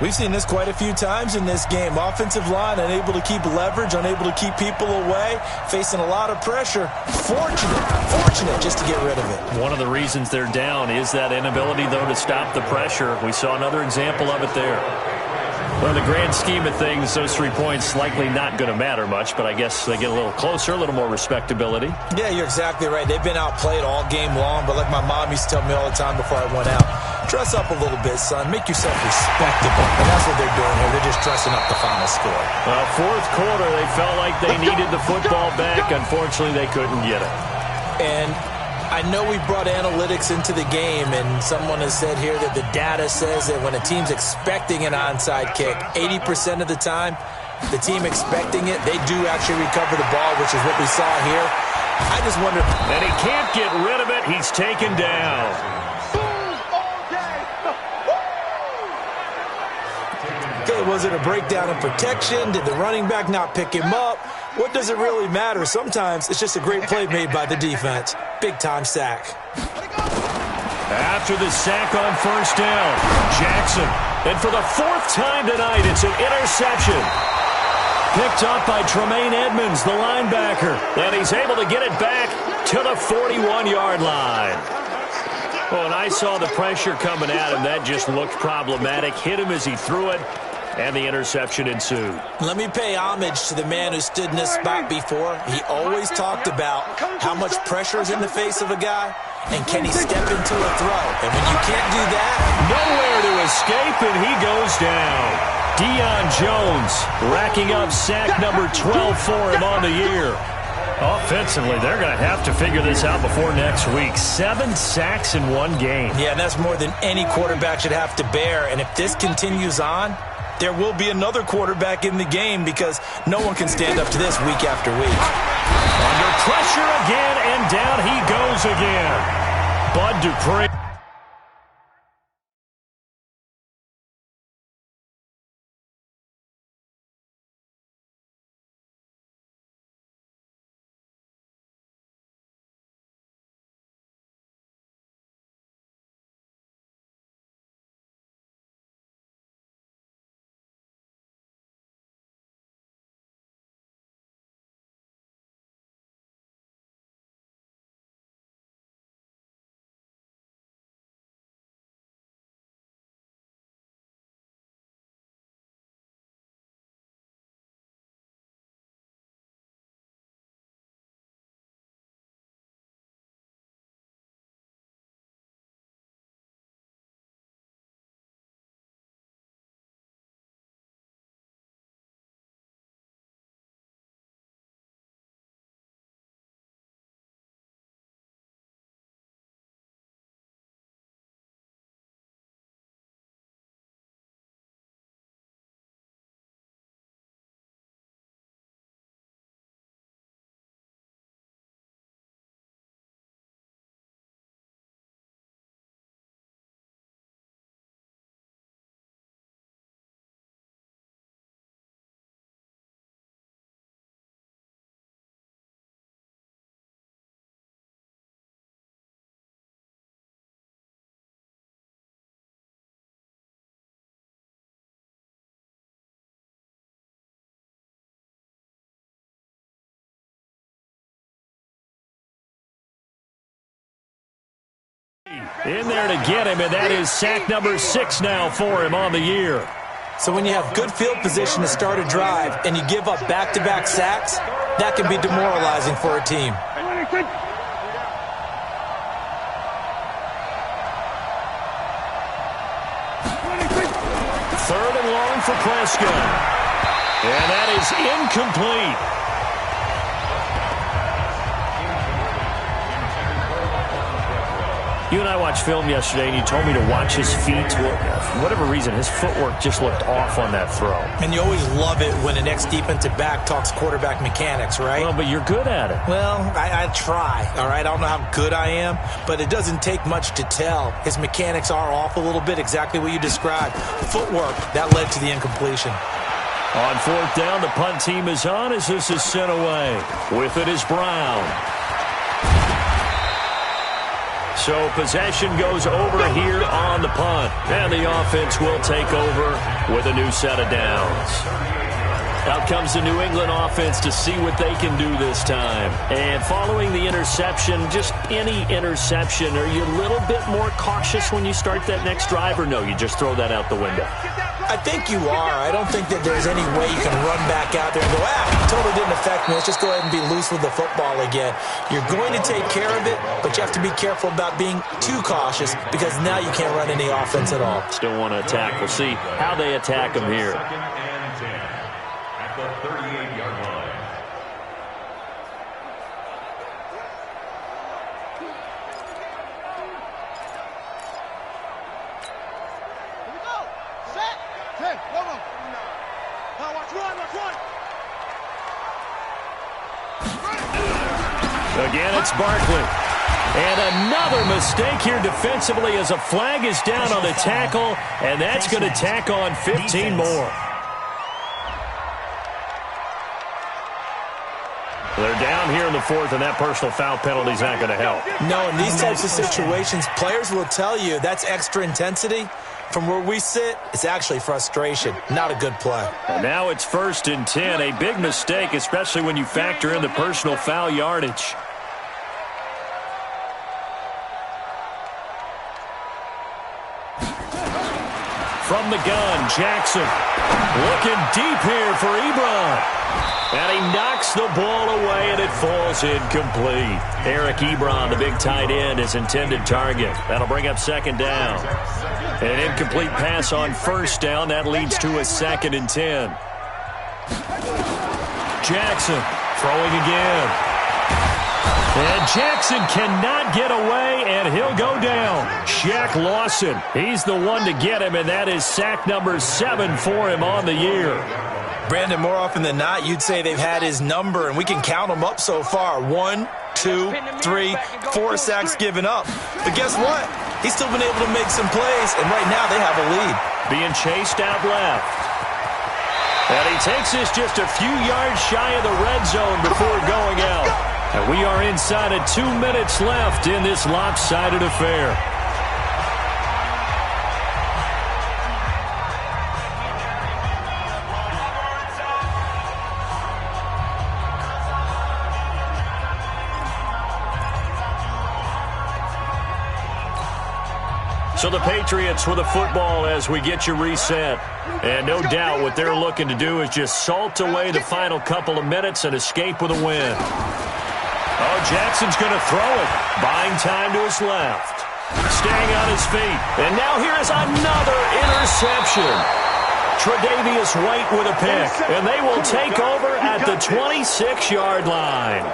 We've seen this quite a few times in this game. Offensive line unable to keep leverage, unable to keep people away, facing a lot of pressure. Fortunate just to get rid of it. One of the reasons they're down is that inability, though, to stop the pressure. We saw another example of it there. Well, in the grand scheme of things, those 3 points likely not going to matter much, but I guess they get a little closer, a little more respectability. Yeah, you're exactly right. They've been outplayed all game long, but like my mom used to tell me all the time before I went out, Dress up a little bit, son. Make yourself respectable. And that's what they're doing here. They're just dressing up the final score. Fourth quarter, they felt like they needed the football back. Unfortunately, they couldn't get it. And I know we brought analytics into the game, and someone has said here that the data says that when a team's expecting an onside kick, 80% of the time, the team expecting it, they do actually recover the ball, which is what we saw here. I just wonder. And he can't get rid of it. He's taken down. Okay, was it a breakdown in protection? Did the running back not pick him up? What does it really matter? Sometimes it's just a great play made by the defense. Big-time sack. After the sack on first down, Jackson. And for the fourth time tonight, it's an interception. Picked up by Tremaine Edmonds, the linebacker. And he's able to get it back to the 41-yard line. Well, when I saw the pressure coming at him, that just looked problematic. Hit him as he threw it, and the interception ensued. Let me pay homage to the man who stood in this spot before. He always talked about how much pressure is in the face of a guy, and can he step into a throw. And when you can't do that, nowhere to escape, and he goes down. Deion Jones racking up sack number 12 for him on the year. Offensively, they're going to have to figure this out before next week. 7 sacks in one game. Yeah, and that's more than any quarterback should have to bear. And if this continues on, there will be another quarterback in the game because no one can stand up to this week after week. Under pressure again, and down he goes again. Bud Dupree. In there to get him, and that is sack number 6 now for him on the year. So when you have good field position to start a drive and you give up back-to-back sacks, that can be demoralizing for a team. Third and long for Prescott. And that is incomplete. You and I watched film yesterday, and you told me to watch his feet. For whatever reason, his footwork just looked off on that throw. And you always love it when an ex-defensive back talks quarterback mechanics, right? Well, but you're good at it. Well, I try, all right? I don't know how good I am, but it doesn't take much to tell. His mechanics are off a little bit, exactly what you described. Footwork, that led to the incompletion. On fourth down, the punt team is on as this is sent away. With it is Brown. So possession goes over here on the punt. And the offense will take over with a new set of downs. Out comes the New England offense to see what they can do this time. And following the interception, just any interception, are you a little bit more cautious when you start that next drive, or no, you just throw that out the window? I think you are. I don't think that there's any way you can run back out there and go, totally didn't affect me. Let's just go ahead and be loose with the football again. You're going to take care of it, but you have to be careful about being too cautious because now you can't run any offense at all. Still want to attack. We'll see how they attack them here. At the 38-yard line. Here we go. Set. Hey, go. Now watch run. Again, it's Barkley. And another mistake here defensively as a flag is down on the tackle, and that's going to tack on 15 more. They're down here in the fourth, and that personal foul penalty is not going to help. No, in these types of situations, players will tell you that's extra intensity. From where we sit, it's actually frustration. Not a good play. And now it's 1st and 10. A big mistake, especially when you factor in the personal foul yardage. From the gun, Jackson looking deep here for Ebron. And he knocks the ball away, and it falls incomplete. Eric Ebron, the big tight end, his intended target. That'll bring up 2nd down. An incomplete pass on 1st down. That leads to a 2nd and 10. Jackson throwing again. And Jackson cannot get away, and he'll go down. Shaq Lawson, he's the one to get him, and that is sack number 7 for him on the year. Brandon, more often than not, you'd say they've had his number, and we can count them up so far. 1, 2, 3, 4 sacks given up. But guess what? He's still been able to make some plays, and right now they have a lead. Being chased out left. And he takes this just a few yards shy of the red zone before going out. And we are inside of 2 minutes left in this lopsided affair. So the Patriots with the football as we get you reset. And no doubt what they're looking to do is just salt away the final couple of minutes and escape with a win. Oh, Jackson's going to throw it. Buying time to his left. Staying on his feet. And now here is another interception. Tre'Davious White with a pick. And they will take over at the 26-yard line.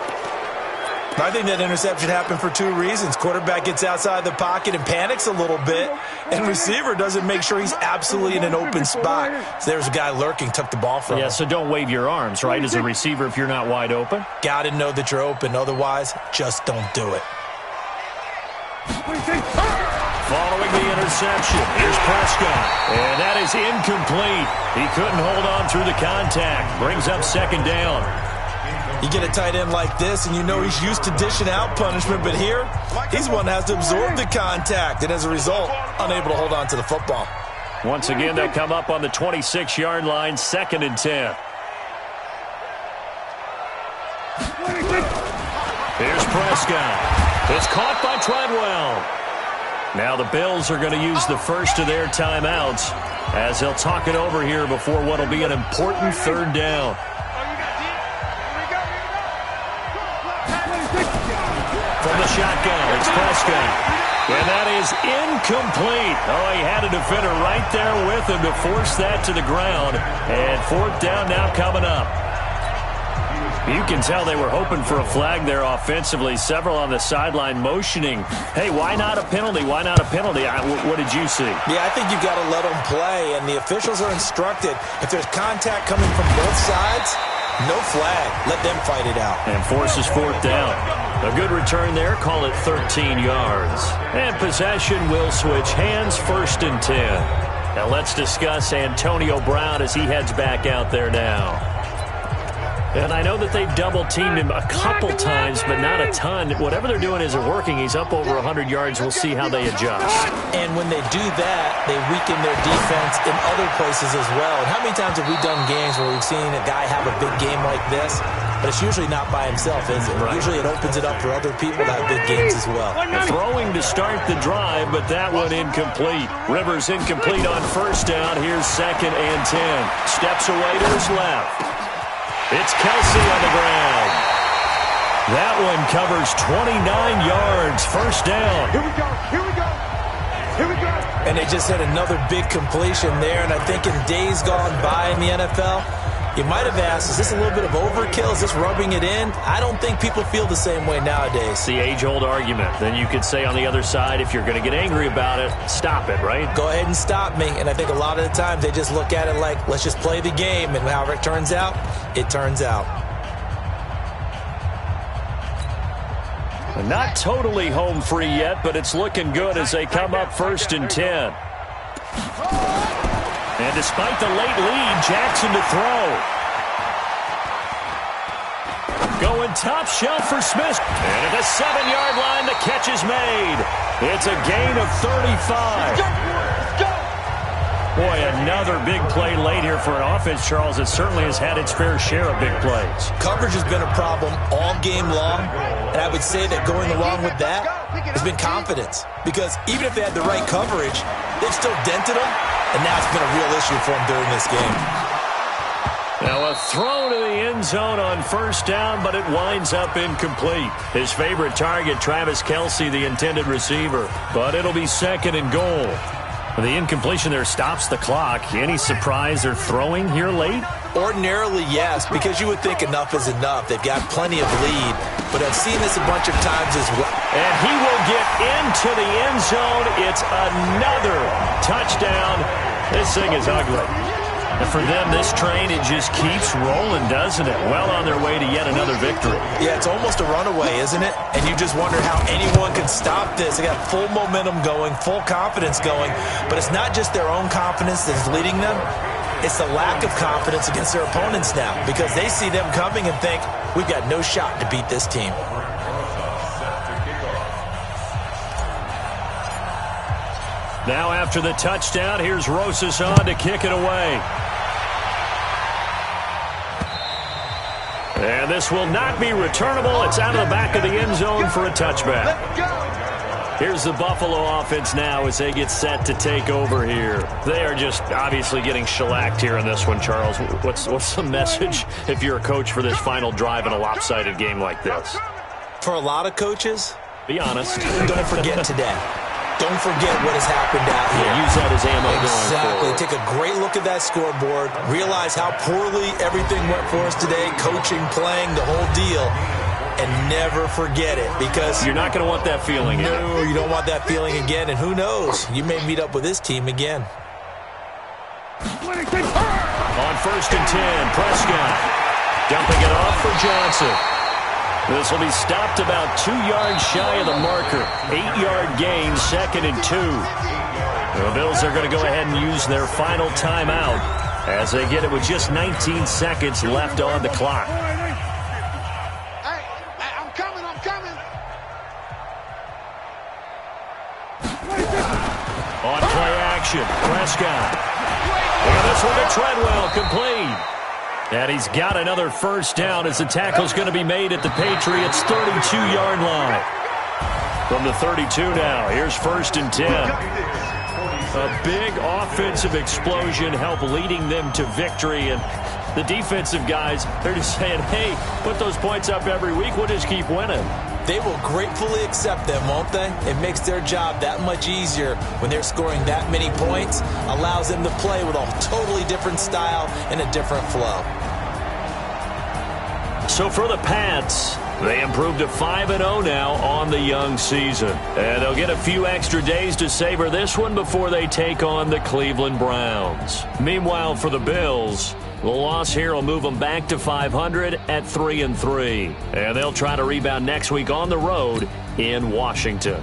I think that interception happened for 2 reasons. Quarterback gets outside the pocket and panics a little bit, and receiver doesn't make sure he's absolutely in an open spot. So there's a guy lurking, took the ball from him. Yeah, so don't wave your arms, right, as a receiver if you're not wide open? Got to know that you're open. Otherwise, just don't do it. Following the interception, here's Prescott. And that is incomplete. He couldn't hold on through the contact. Brings up 2nd down. You get a tight end like this, and you know he's used to dishing out punishment, but here, he's one that has to absorb the contact, and as a result, unable to hold on to the football. Once again, they'll come up on the 26-yard line, 2nd and 10. Here's Prescott. It's caught by Treadwell. Now the Bills are going to use the first of their timeouts as they'll talk it over here before what will be an important 3rd down. From the shotgun, it's Prescott. And that is incomplete. Oh, he had a defender right there with him to force that to the ground. And 4th down now coming up. You can tell they were hoping for a flag there offensively. Several on the sideline motioning. Hey, why not a penalty? Why not a penalty? What did you see? Yeah, I think you've got to let them play. And the officials are instructed, if there's contact coming from both sides, no flag. Let them fight it out. And forces 4th down. A good return there. Call it 13 yards. And possession will switch hands, 1st and 10. Now let's discuss Antonio Brown as he heads back out there now. And I know that they've double-teamed him a couple times, but not a ton. Whatever they're doing isn't working. He's up over 100 yards. We'll see how they adjust. And when they do that, they weaken their defense in other places as well. And how many times have we done games where we've seen a guy have a big game like this, but it's usually not by himself, is it? Right. Usually it opens it up for other people to have big games as well. Throwing to start the drive, but that one incomplete. Rivers incomplete on first down. Here's 2nd and 10. Steps away to his left. It's Kelsey on the ground. That one covers 29 yards. First down. Here we go. Here we go. Here we go. And they just had another big completion there. And I think in days gone by in the NFL, you might have asked, is this a little bit of overkill? Is this rubbing it in? I don't think people feel the same way nowadays. It's the age-old argument. Then you could say on the other side, if you're going to get angry about it, stop it, right? Go ahead and stop me. And I think a lot of the times they just look at it like, let's just play the game. And however it turns out, it turns out. Not totally home free yet, but it's looking good as they come up 1st and 10. And despite the late lead, Jackson to throw. Going top shelf for Smith. And at the 7-yard line, the catch is made. It's a gain of 35. Boy, another big play late here for an offense, Charles, that certainly has had its fair share of big plays. Coverage has been a problem all game long, and I would say that going along with that has been confidence. Because even if they had the right coverage, they've still dented them, and now it's been a real issue for them during this game. Now a throw to the end zone on first down, but it winds up incomplete. His favorite target, Travis Kelce, the intended receiver. But it'll be 2nd and goal. The incompletion there stops the clock. Any surprise they're throwing here late? Ordinarily, yes, because you would think enough is enough. They've got plenty of lead, but I've seen this a bunch of times as well. And he will get into the end zone. It's another touchdown. This thing is ugly. And for them, this train, it just keeps rolling, doesn't it? Well on their way to yet another victory. Yeah, it's almost a runaway, isn't it? And you just wonder how anyone can stop this. They got full momentum going, full confidence going. But it's not just their own confidence that's leading them. It's the lack of confidence against their opponents now, because they see them coming and think, we've got no shot to beat this team. Now after the touchdown, here's Rosas on to kick it away. And this will not be returnable. It's out of the back of the end zone for a touchback. Here's the Buffalo offense now as they get set to take over here. They are just obviously getting shellacked here in this one, Charles. What's the message if you're a coach for this final drive in a lopsided game like this? For a lot of coaches, be honest. Don't forget today. Don't forget what has happened out here. Yeah, use that as ammo exactly. going forward. Take a great look at that scoreboard. Realize how poorly everything went for us today. Coaching, playing, the whole deal. And never forget it, because you're not going to want that feeling again. No, you don't want that feeling again. And who knows? You may meet up with this team again. On 1st and 10, Prescott dumping it off for Johnson. This will be stopped about 2 yards shy of the marker. 8-yard gain, 2nd and 2. The Bills are going to go ahead and use their final timeout as they get it with just 19 seconds left on the clock. Hey, I'm coming. On play action, Prescott. And this one to Treadwell, complete. And he's got another first down as the tackle's going to be made at the Patriots' 32-yard line. From the 32 now, here's 1st and 10. A big offensive explosion help leading them to victory. And the defensive guys, they're just saying, hey, put those points up every week. We'll just keep winning. They will gratefully accept them, won't they? It makes their job that much easier when they're scoring that many points. Allows them to play with a totally different style and a different flow. So for the Pats, they improved to 5-0 now on the young season. And they'll get a few extra days to savor this one before they take on the Cleveland Browns. Meanwhile, for the Bills, the loss here will move them back to 500 at 3-3. And they'll try to rebound next week on the road in Washington.